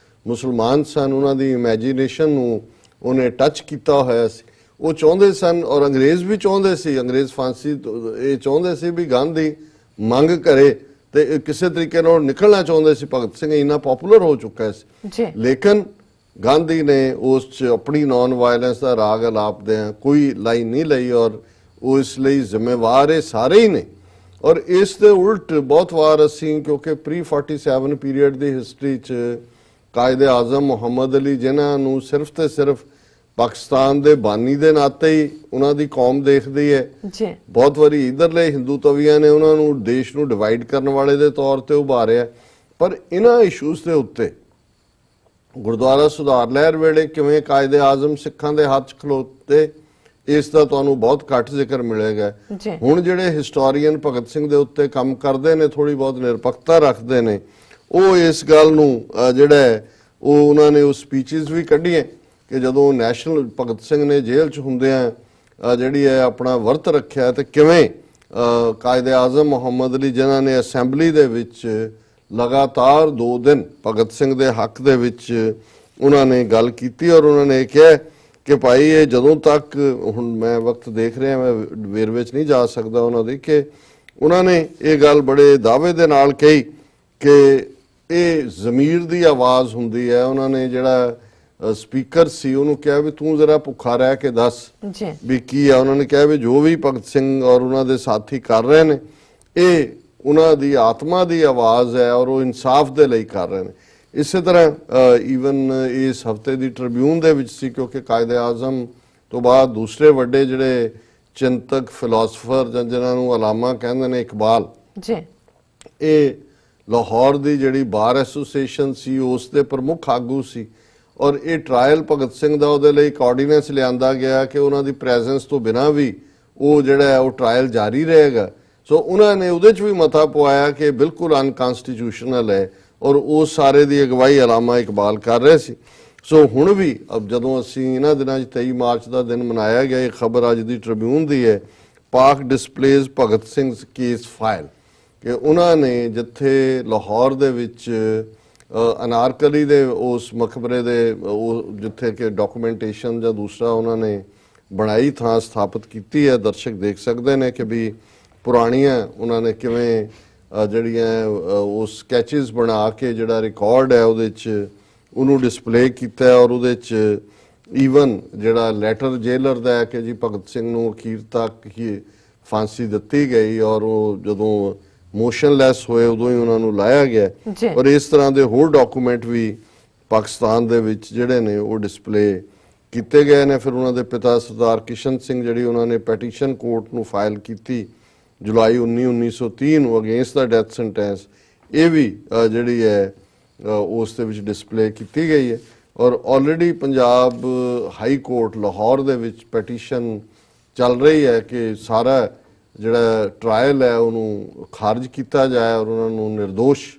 ਮੁਸਲਮਾਨ ਸਨ, ਉਹਨਾਂ ਦੀ ਇਮੈਜੀਨੇਸ਼ਨ ਨੂੰ ਉਹਨੇ ਟੱਚ ਕੀਤਾ ਹੋਇਆ ਸੀ। ਉਹ ਚਾਹੁੰਦੇ ਸਨ ਔਰ ਅੰਗਰੇਜ਼ ਵੀ ਚਾਹੁੰਦੇ ਸੀ, ਅੰਗਰੇਜ਼ ਫਾਂਸੀ ਇਹ ਚਾਹੁੰਦੇ ਸੀ ਵੀ ਗਾਂਧੀ ਮੰਗ ਕਰੇ ਤੇ ਕਿਸੇ ਤਰੀਕੇ ਨਾਲ ਨਿਕਲਣਾ ਚਾਹੁੰਦੇ ਸੀ। ਭਗਤ ਸਿੰਘ ਇੰਨਾ ਪਪੂਲਰ ਹੋ ਚੁੱਕਾ ਸੀ, ਲੇਕਿਨ ਗਾਂਧੀ ਨੇ ਉਸ 'ਚ ਆਪਣੀ ਨਾਨ ਵਾਇਲੈਂਸ ਦਾ ਰਾਗ ਅਲਾਪਦਿਆਂ ਕੋਈ ਲਾਈਨ ਨਹੀਂ ਲਈ ਔਰ ਉਹ ਇਸ ਲਈ ਜ਼ਿੰਮੇਵਾਰ ਇਹ ਸਾਰੇ ਹੀ ਨੇ। ਔਰ ਇਸ ਦੇ ਉਲਟ ਬਹੁਤ ਵਾਰ ਅਸੀਂ, ਕਿਉਂਕਿ ਪ੍ਰੀ-47 ਪੀਰੀਅਡ ਦੀ ਹਿਸਟਰੀ 'ਚ ਕਾਇਦੇ ਆਜ਼ਮ ਮੁਹੰਮਦ ਅਲੀ, ਜਿਨ੍ਹਾਂ ਨੂੰ ਸਿਰਫ ਤੇ ਸਿਰਫ ਪਾਕਿਸਤਾਨ ਦੇ ਬਾਨੀ ਦੇ ਨਾਤੇ ਹੀ ਉਹਨਾਂ ਦੀ ਕੌਮ ਦੇਖਦੀ ਹੈ, ਬਹੁਤ ਵਾਰੀ ਇਧਰਲੇ ਹਿੰਦੂ ਤਵੀਆਂ ਨੇ ਉਹਨਾਂ ਨੂੰ ਦੇਸ਼ ਨੂੰ ਡਿਵਾਈਡ ਕਰਨ ਵਾਲੇ ਦੇ ਤੌਰ ਤੇ ਉਭਾਰਿਆ। ਪਰ ਇਹਨਾਂ ਇਸ਼ੂਜ਼ ਦੇ ਉੱਤੇ ਗੁਰਦੁਆਰਾ ਸੁਧਾਰ ਲਹਿਰ ਵੇਲੇ ਕਿਵੇਂ ਕਾਇਦੇ ਆਜ਼ਮ ਸਿੱਖਾਂ ਦੇ ਹੱਥ 'ਚ ਖਲੋਤੇ, ਇਸ ਦਾ ਤੁਹਾਨੂੰ ਬਹੁਤ ਘੱਟ ਜ਼ਿਕਰ ਮਿਲੇਗਾ। ਹੁਣ ਜਿਹੜੇ ਹਿਸਟੋਰੀਅਨ ਭਗਤ ਸਿੰਘ ਦੇ ਉੱਤੇ ਕੰਮ ਕਰਦੇ ਨੇ, ਥੋੜੀ ਬਹੁਤ ਨਿਰਪੱਖਤਾ ਰੱਖਦੇ ਨੇ, ਉਹ ਇਸ ਗੱਲ ਨੂੰ ਜਿਹੜਾ ਉਹ ਉਹਨਾਂ ਨੇ ਉਹ ਸਪੀਚਸ ਵੀ ਕੱਢੀਆਂ ਕਿ ਜਦੋਂ ਨੈਸ਼ਨਲ ਭਗਤ ਸਿੰਘ ਨੇ ਜੇਲ੍ਹ 'ਚ ਹੁੰਦਿਆਂ ਜਿਹੜੀ ਹੈ ਆਪਣਾ ਵਰਤ ਰੱਖਿਆ ਤੇ ਕਿਵੇਂ ਕਾਇਦੇ ਆਜ਼ਮ ਮੁਹੰਮਦ ਅਲੀ, ਜਿਨ੍ਹਾਂ ਨੇ ਅਸੈਂਬਲੀ ਦੇ ਵਿੱਚ ਲਗਾਤਾਰ 2 ਦਿਨ ਭਗਤ ਸਿੰਘ ਦੇ ਹੱਕ ਦੇ ਵਿੱਚ ਉਹਨਾਂ ਨੇ ਗੱਲ ਕੀਤੀ ਔਰ ਉਹਨਾਂ ਨੇ ਕਿਹਾ ਕਿ ਭਾਈ ਇਹ ਜਦੋਂ ਤੱਕ, ਹੁਣ ਮੈਂ ਵਕਤ ਦੇਖ ਰਿਹਾ, ਮੈਂ ਵੇਰਵੇ 'ਚ ਨਹੀਂ ਜਾ ਸਕਦਾ ਉਹਨਾਂ ਦੀ, ਕਿ ਉਹਨਾਂ ਨੇ ਇਹ ਗੱਲ ਬੜੇ ਦਾਅਵੇ ਦੇ ਨਾਲ ਕਹੀ ਕਿ ਇਹ ਜ਼ਮੀਰ ਦੀ ਆਵਾਜ਼ ਹੁੰਦੀ ਹੈ। ਉਹਨਾਂ ਨੇ ਜਿਹੜਾ ਸਪੀਕਰ ਸੀ ਉਹਨੂੰ ਕਿਹਾ ਵੀ ਤੂੰ ਜ਼ਰਾ ਭੁੱਖਾ ਰਹਿ ਕੇ ਦੱਸ ਜੀ ਵੀ ਕੀ ਹੈ। ਉਹਨਾਂ ਨੇ ਕਿਹਾ ਵੀ ਜੋ ਵੀ ਭਗਤ ਸਿੰਘ ਔਰ ਉਹਨਾਂ ਦੇ ਸਾਥੀ ਕਰ ਰਹੇ ਨੇ ਇਹ ਉਹਨਾਂ ਦੀ ਆਤਮਾ ਦੀ ਆਵਾਜ਼ ਹੈ ਔਰ ਉਹ ਇਨਸਾਫ ਦੇ ਲਈ ਕਰ ਰਹੇ ਨੇ। ਇਸੇ ਤਰ੍ਹਾਂ ਈਵਨ ਇਸ ਹਫਤੇ ਦੀ ਟ੍ਰਿਬਿਊਨ ਦੇ ਵਿੱਚ ਸੀ, ਕਿਉਂਕਿ ਕਾਇਦੇ ਆਜ਼ਮ ਤੋਂ ਬਾਅਦ ਦੂਸਰੇ ਵੱਡੇ ਜਿਹੜੇ ਚਿੰਤਕ ਫਿਲਾਸਫਰ ਜਿਨ੍ਹਾਂ ਨੂੰ ਅਲਾਮਾ ਕਹਿੰਦੇ ਨੇ, ਇਕਬਾਲ ਜੀ, ਇਹ ਲਾਹੌਰ ਦੀ ਜਿਹੜੀ ਬਾਰ ਐਸੋਸੀਏਸ਼ਨ ਸੀ ਉਸ ਦੇ ਪ੍ਰਮੁੱਖ ਆਗੂ ਸੀ ਔਰ ਇਹ ਟ੍ਰਾਇਲ ਭਗਤ ਸਿੰਘ ਦਾ ਉਹਦੇ ਲਈ ਇੱਕ ਆਰਡੀਨੈਂਸ ਲਿਆਂਦਾ ਗਿਆ ਕਿ ਉਹਨਾਂ ਦੀ ਪ੍ਰੈਜ਼ੈਂਸ ਤੋਂ ਬਿਨਾਂ ਵੀ ਉਹ ਜਿਹੜਾ ਹੈ ਉਹ ਟ੍ਰਾਇਲ ਜਾਰੀ ਰਹੇਗਾ। ਸੋ ਉਹਨਾਂ ਨੇ ਉਹਦੇ 'ਚ ਵੀ ਮਤਾ ਪਵਾਇਆ ਕਿ ਬਿਲਕੁਲ ਅਨਕਨਸਟੀਟਿਊਸ਼ਨਲ ਹੈ ਔਰ ਉਹ ਸਾਰੇ ਦੀ ਅਗਵਾਈ ਅਲਾਮਾ ਇਕਬਾਲ ਕਰ ਰਹੇ ਸੀ। ਸੋ ਹੁਣ ਵੀ ਜਦੋਂ ਅਸੀਂ ਇਹਨਾਂ ਦਿਨਾਂ 'ਚ 23 ਮਾਰਚ ਦਾ ਦਿਨ ਮਨਾਇਆ ਗਿਆ, ਇਹ ਖਬਰ ਅੱਜ ਦੀ ਟ੍ਰਿਬਿਊਨ ਦੀ ਹੈ, ਪਾਕ ਡਿਸਪਲੇਜ਼ ਭਗਤ ਸਿੰਘ ਕੇਸ ਫਾਈਲ, ਕਿ ਉਹਨਾਂ ਨੇ ਜਿੱਥੇ ਲਾਹੌਰ ਦੇ ਵਿੱਚ ਅਨਾਰਕਲੀ ਦੇ ਉਸ ਮਕਬਰੇ ਦੇ ਉਹ ਜਿੱਥੇ ਕਿ ਡਾਕੂਮੈਂਟੇਸ਼ਨ ਜਾਂ ਦੂਸਰਾ ਉਹਨਾਂ ਨੇ ਬਣਾਈ ਥਾਂ ਸਥਾਪਿਤ ਕੀਤੀ ਹੈ, ਦਰਸ਼ਕ ਦੇਖ ਸਕਦੇ ਨੇ ਕਿ ਵੀ ਪੁਰਾਣੀਆਂ ਉਹਨਾਂ ਨੇ ਕਿਵੇਂ ਜਿਹੜੀਆਂ ਉਹ ਸਕੈਚਸ ਬਣਾ ਕੇ ਜਿਹੜਾ ਰਿਕਾਰਡ ਹੈ ਉਹਦੇ 'ਚ ਉਹਨੂੰ ਡਿਸਪਲੇ ਕੀਤਾ ਔਰ ਉਹਦੇ 'ਚ ਈਵਨ ਜਿਹੜਾ ਲੈਟਰ ਜੇਲਰ ਦਾ ਹੈ ਕਿ ਜੀ ਭਗਤ ਸਿੰਘ ਨੂੰ ਅਖੀਰ ਤੱਕ ਹੀ ਫਾਂਸੀ ਦਿੱਤੀ ਗਈ ਔਰ ਉਹ ਜਦੋਂ ਮੋਸ਼ਨਲੈਸ ਹੋਏ ਉਦੋਂ ਹੀ ਉਹਨਾਂ ਨੂੰ ਲਾਇਆ ਗਿਆ ਔਰ ਇਸ ਤਰ੍ਹਾਂ ਦੇ ਹੋਰ ਡਾਕੂਮੈਂਟ ਵੀ ਪਾਕਿਸਤਾਨ ਦੇ ਵਿੱਚ ਜਿਹੜੇ ਨੇ ਉਹ ਡਿਸਪਲੇ ਕੀਤੇ ਗਏ ਨੇ। ਫਿਰ ਉਹਨਾਂ ਦੇ ਪਿਤਾ ਸਰਦਾਰ ਕਿਸ਼ਨ ਸਿੰਘ ਜਿਹੜੀ ਉਹਨਾਂ ਨੇ ਪੈਟੀਸ਼ਨ ਕੋਰਟ ਨੂੰ ਫਾਈਲ ਕੀਤੀ ਜੁਲਾਈ 1930 ਨੂੰ ਅਗੇਂਸਟ ਦਾ ਡੈਥ ਸੈਂਟੈਂਸ, ਇਹ ਵੀ ਜਿਹੜੀ ਹੈ ਉਸ ਦੇ ਵਿੱਚ ਡਿਸਪਲੇ ਕੀਤੀ ਗਈ ਹੈ ਔਰ already Punjab high court Lahore ਦੇ ਵਿੱਚ ਪੈਟੀਸ਼ਨ ਚੱਲ ਰਹੀ ਹੈ ਕਿ ਸਾਰਾ ਜਿਹੜਾ ਟ੍ਰਾਇਲ ਹੈ ਉਹਨੂੰ ਖਾਰਜ ਕੀਤਾ ਜਾਏ ਔਰ ਉਹਨਾਂ ਨੂੰ ਨਿਰਦੋਸ਼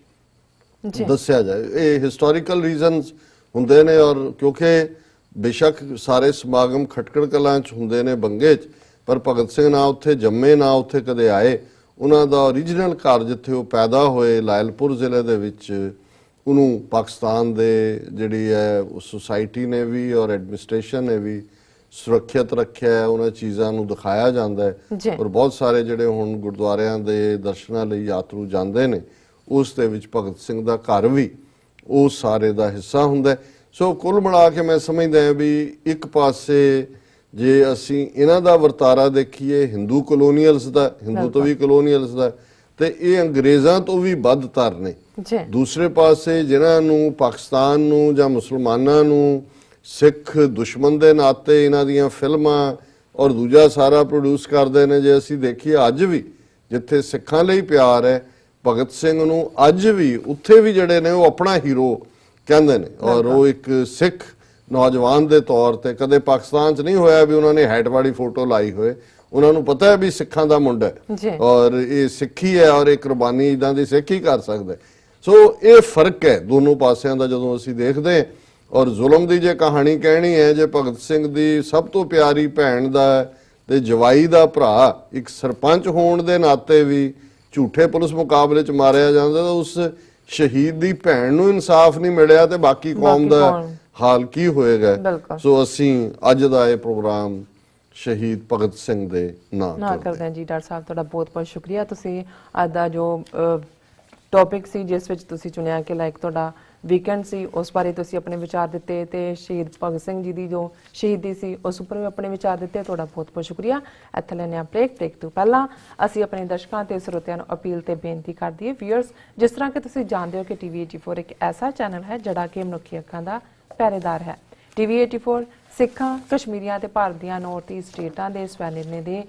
ਦੱਸਿਆ ਜਾਏ। ਇਹ ਹਿਸਟੋਰੀਕਲ ਰੀਜ਼ਨਸ ਹੁੰਦੇ ਨੇ ਔਰ ਕਿਉਂਕਿ ਬੇਸ਼ੱਕ ਸਾਰੇ ਸਮਾਗਮ ਖਟਕੜ ਕਲਾਂ 'ਚ ਹੁੰਦੇ ਨੇ ਬੰਗੇ 'ਚ, ਪਰ ਭਗਤ ਸਿੰਘ ਨਾ ਉੱਥੇ ਜੰਮੇ ਨਾ ਉੱਥੇ ਕਦੇ ਆਏ। ਉਹਨਾਂ ਦਾ ਓਰੀਜਨਲ ਘਰ ਜਿੱਥੇ ਉਹ ਪੈਦਾ ਹੋਏ ਲਾਇਲਪੁਰ ਜ਼ਿਲ੍ਹੇ ਦੇ ਵਿੱਚ, ਉਹਨੂੰ ਪਾਕਿਸਤਾਨ ਦੇ ਜਿਹੜੀ ਹੈ ਸੁਸਾਇਟੀ ਨੇ ਵੀ ਔਰ ਐਡਮਿਨਿਸਟ੍ਰੇਸ਼ਨ ਨੇ ਵੀ ਸੁਰੱਖਿਅਤ ਰੱਖਿਆ ਹੈ। ਉਹਨਾਂ ਚੀਜ਼ਾਂ ਨੂੰ ਦਿਖਾਇਆ ਜਾਂਦਾ ਹੈ ਔਰ ਬਹੁਤ ਸਾਰੇ ਜਿਹੜੇ ਹੁਣ ਗੁਰਦੁਆਰਿਆਂ ਦੇ ਦਰਸ਼ਨਾਂ ਲਈ ਯਾਤਰੂ ਜਾਂਦੇ ਨੇ ਉਸ ਦੇ ਵਿੱਚ ਭਗਤ ਸਿੰਘ ਦਾ ਘਰ ਵੀ ਉਸ ਸਾਰੇ ਦਾ ਹਿੱਸਾ ਹੁੰਦਾ। ਸੋ ਕੁੱਲ ਮਿਲਾ ਕੇ ਮੈਂ ਸਮਝਦਾ ਵੀ ਇੱਕ ਪਾਸੇ ਜੇ ਅਸੀਂ ਇਹਨਾਂ ਦਾ ਵਰਤਾਰਾ ਦੇਖੀਏ ਹਿੰਦੂ ਕਲੋਨੀਅਲਸ ਦਾ, ਹਿੰਦੂ ਤੋਂ ਵੀ ਕਲੋਨੀਅਲਸ ਦਾ, ਤੇ ਇਹ ਅੰਗਰੇਜ਼ਾਂ ਤੋਂ ਵੀ ਵੱਧਤਰ ਨੇ। ਦੂਸਰੇ ਪਾਸੇ ਜਿਨ੍ਹਾਂ ਨੂੰ ਪਾਕਿਸਤਾਨ ਨੂੰ ਜਾਂ ਮੁਸਲਮਾਨਾਂ ਨੂੰ ਸਿੱਖ ਦੁਸ਼ਮਣ ਦੇ ਨਾਤੇ ਇਹਨਾਂ ਦੀਆਂ ਫਿਲਮਾਂ ਔਰ ਦੂਜਾ ਸਾਰਾ ਪ੍ਰੋਡਿਊਸ ਕਰਦੇ ਨੇ। ਜੇ ਅਸੀਂ ਦੇਖੀਏ ਅੱਜ ਵੀ ਜਿੱਥੇ ਸਿੱਖਾਂ ਲਈ ਪਿਆਰ ਹੈ, ਭਗਤ ਸਿੰਘ ਨੂੰ ਅੱਜ ਵੀ ਉੱਥੇ ਵੀ ਜਿਹੜੇ ਨੇ ਉਹ ਆਪਣਾ ਹੀਰੋ ਕਹਿੰਦੇ ਨੇ ਔਰ ਉਹ ਇੱਕ ਸਿੱਖ ਨੌਜਵਾਨ ਦੇ ਤੌਰ ਤੇ ਕਦੇ ਪਾਕਿਸਤਾਨ 'ਚ ਨਹੀਂ ਹੋਇਆ ਵੀ ਉਹਨਾਂ ਨੇ ਹੈਟ ਵਾਲੀ ਫੋਟੋ ਲਾਈ ਹੋਏ। ਉਹਨਾਂ ਨੂੰ ਪਤਾ ਹੈ ਵੀ ਸਿੱਖਾਂ ਦਾ ਮੁੰਡਾ ਹੈ ਔਰ ਇਹ ਸਿੱਖੀ ਹੈ ਔਰ ਇਹ ਕੁਰਬਾਨੀ ਇਦਾਂ ਦੀ ਸਿੱਖ ਹੀ ਕਰ ਸਕਦਾ। ਸੋ ਇਹ ਫਰਕ ਹੈ ਦੋਨੋਂ ਪਾਸਿਆਂ ਦਾ ਜਦੋਂ ਅਸੀਂ ਦੇਖਦੇ ਹਾਂ। ਔਰ ਜ਼ੁਲਮ ਦੀ ਜੇ ਕਹਾਣੀ ਕਹਿਣੀ ਹੈ, ਜੇ ਭਗਤ ਸਿੰਘ ਦੀ ਸਭ ਤੋਂ ਪਿਆਰੀ ਭੈਣ ਦਾ ਤੇ ਜਵਾਈ ਦਾ ਭਰਾ ਇੱਕ ਸਰਪੰਚ ਹੋਣ ਦੇ ਨਾਤੇ ਵੀ ਝੂਠੇ ਪੁਲਿਸ ਮੁਕਾਬਲੇ 'ਚ ਮਾਰਿਆ ਜਾਂਦਾ ਤਾਂ ਉਸ ਸ਼ਹੀਦ ਦੀ ਭੈਣ ਨੂੰ ਇਨਸਾਫ ਨਹੀਂ ਮਿਲਿਆ ਤੇ ਬਾਕੀ ਕੌਮ ਦਾ ਹਾਲ ਕੀ ਹੋਏਗਾ। ਸੋ ਅਸੀਂ ਅੱਜ ਦਾ ਇਹ ਪ੍ਰੋਗਰਾਮ ਸ਼ਹੀਦ ਭਗਤ ਸਿੰਘ ਦੇ ਨਾਂ ਕਰਦੇ ਹਾਂ। ਜੀ ਡਾਕਟਰ ਸਾਹਿਬ ਤੁਹਾਡਾ ਬਹੁਤ ਬਹੁਤ ਸ਼ੁਕਰੀਆ। ਤੁਸੀਂ ਅੱਜ ਦਾ ਜੋ ਟੌਪਿਕ ਸੀ ਜਿਸ ਵਿੱਚ ਤੁਸੀਂ ਚੁਣਿਆ ਕਿ ਲਾਈਕ ਤੁਹਾਡਾ ਵੀਕਐਂਡ ਸੀ, ਉਸ ਬਾਰੇ ਤੁਸੀਂ ਆਪਣੇ ਵਿਚਾਰ ਦਿੱਤੇ ਤੇ ਸ਼ਹੀਦ ਭਗਤ ਸਿੰਘ ਜੀ ਦੀ ਜੋ ਸ਼ਹੀਦੀ ਸੀ ਉਸ ਉੱਪਰ ਵੀ ਆਪਣੇ ਵਿਚਾਰ ਦਿੱਤੇ। ਤੁਹਾਡਾ ਬਹੁਤ ਬਹੁਤ ਸ਼ੁਕਰੀਆ। ਇੱਥੇ ਲੈਣੇ ਆ ਬ੍ਰੇਕ ਤੋਂ ਪਹਿਲਾਂ ਅਸੀਂ ਆਪਣੇ ਦਰਸ਼ਕਾਂ ਤੇ ਸਰੋਤਿਆਂ ਨੂੰ ਅਪੀਲ ਤੇ ਬੇਨਤੀ ਕਰਦੀ ਹੈ ਵੀਅਰਸ, ਜਿਸ ਤਰ੍ਹਾਂ ਕਿ ਤੁਸੀਂ ਜਾਣਦੇ ਹੋ ਕਿ TV 84 ਇੱਕ ਐਸਾ ਚੈਨਲ ਹੈ ਜਿਹੜਾ ਕਿ ਮਨੁੱਖੀ ਅੱਖਾਂ ਦਾ ਪਹਿਰੇਦਾਰ ਹੈ। TV 84 ਸਿੱਖਾਂ, ਕਸ਼ਮੀਰੀਆਂ ਤੇ ਭਾਰਤ ਦੀਆਂ ਨਾਰਥ ਈਸਟ ਸਟੇਟਾਂ ਦੇ ਸਵੈ ਨਿਰਣੇ ਦੇ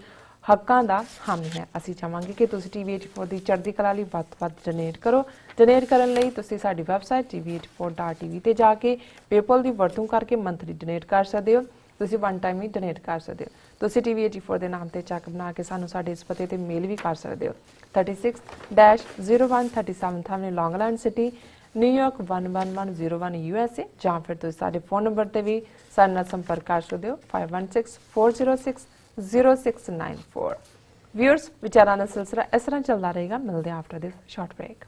ਹੱਕਾਂ ਦਾ ਹਾਮੀ ਹੈ। ਅਸੀਂ ਚਾਹਾਂਗੇ ਕਿ ਤੁਸੀਂ TV 84 ਦੀ ਚੜ੍ਹਦੀ ਕਲਾ ਲਈ ਵੱਧ ਤੋਂ ਵੱਧ ਡੋਨੇਟ ਕਰੋ। ਡੋਨੇਟ ਕਰਨ ਲਈ ਤੁਸੀਂ ਸਾਡੀ ਵੈਬਸਾਈਟ tv84.tv ਤੇ ਜਾ ਕੇ ਪੇਪਲ ਦੀ ਵਰਤੋਂ ਕਰਕੇ ਮੰਥਲੀ ਡੋਨੇਟ ਕਰ ਸਕਦੇ ਹੋ। ਤੁਸੀਂ ਵਨ ਟਾਈਮ ਹੀ ਡੋਨੇਟ ਕਰ ਸਕਦੇ ਹੋ। ਤੁਸੀਂ TV 84 ਦੇ ਨਾਮ ਤੇ ਚੈੱਕ ਬਣਾ ਕੇ ਸਾਨੂੰ ਸਾਡੇ ਇਸ ਪਤੇ ਤੇ ਮੇਲ ਵੀ ਕਰ ਸਕਦੇ ਹੋ। 36-0137 ਥਾਮਨੇ ਲੌਂਗ ਆਈਲੈਂਡ ਸਿਟੀ, ਨਿਊਯਾਰਕ 11101 USA, ਜਾਂ ਫਿਰ ਤੁਸੀਂ ਸਾਡੇ ਫੋਨ ਨੰਬਰ ਤੇ ਵੀ ਸਾਡੇ ਨਾਲ ਸੰਪਰਕ ਕਰ ਸਕਦੇ ਹੋ 5164060694। ਵਿਊਅਰਸ, ਵਿਚਾਰਾਂ ਦਾ ਸਿਲਸਿਲਾ ਇਸ ਤਰ੍ਹਾਂ ਚੱਲਦਾ ਰਹੇਗਾ। ਮਿਲਦੇ ਆਫਟਰ ਦਿਸ ਸ਼ਾਰਟ ਬ੍ਰੇਕ।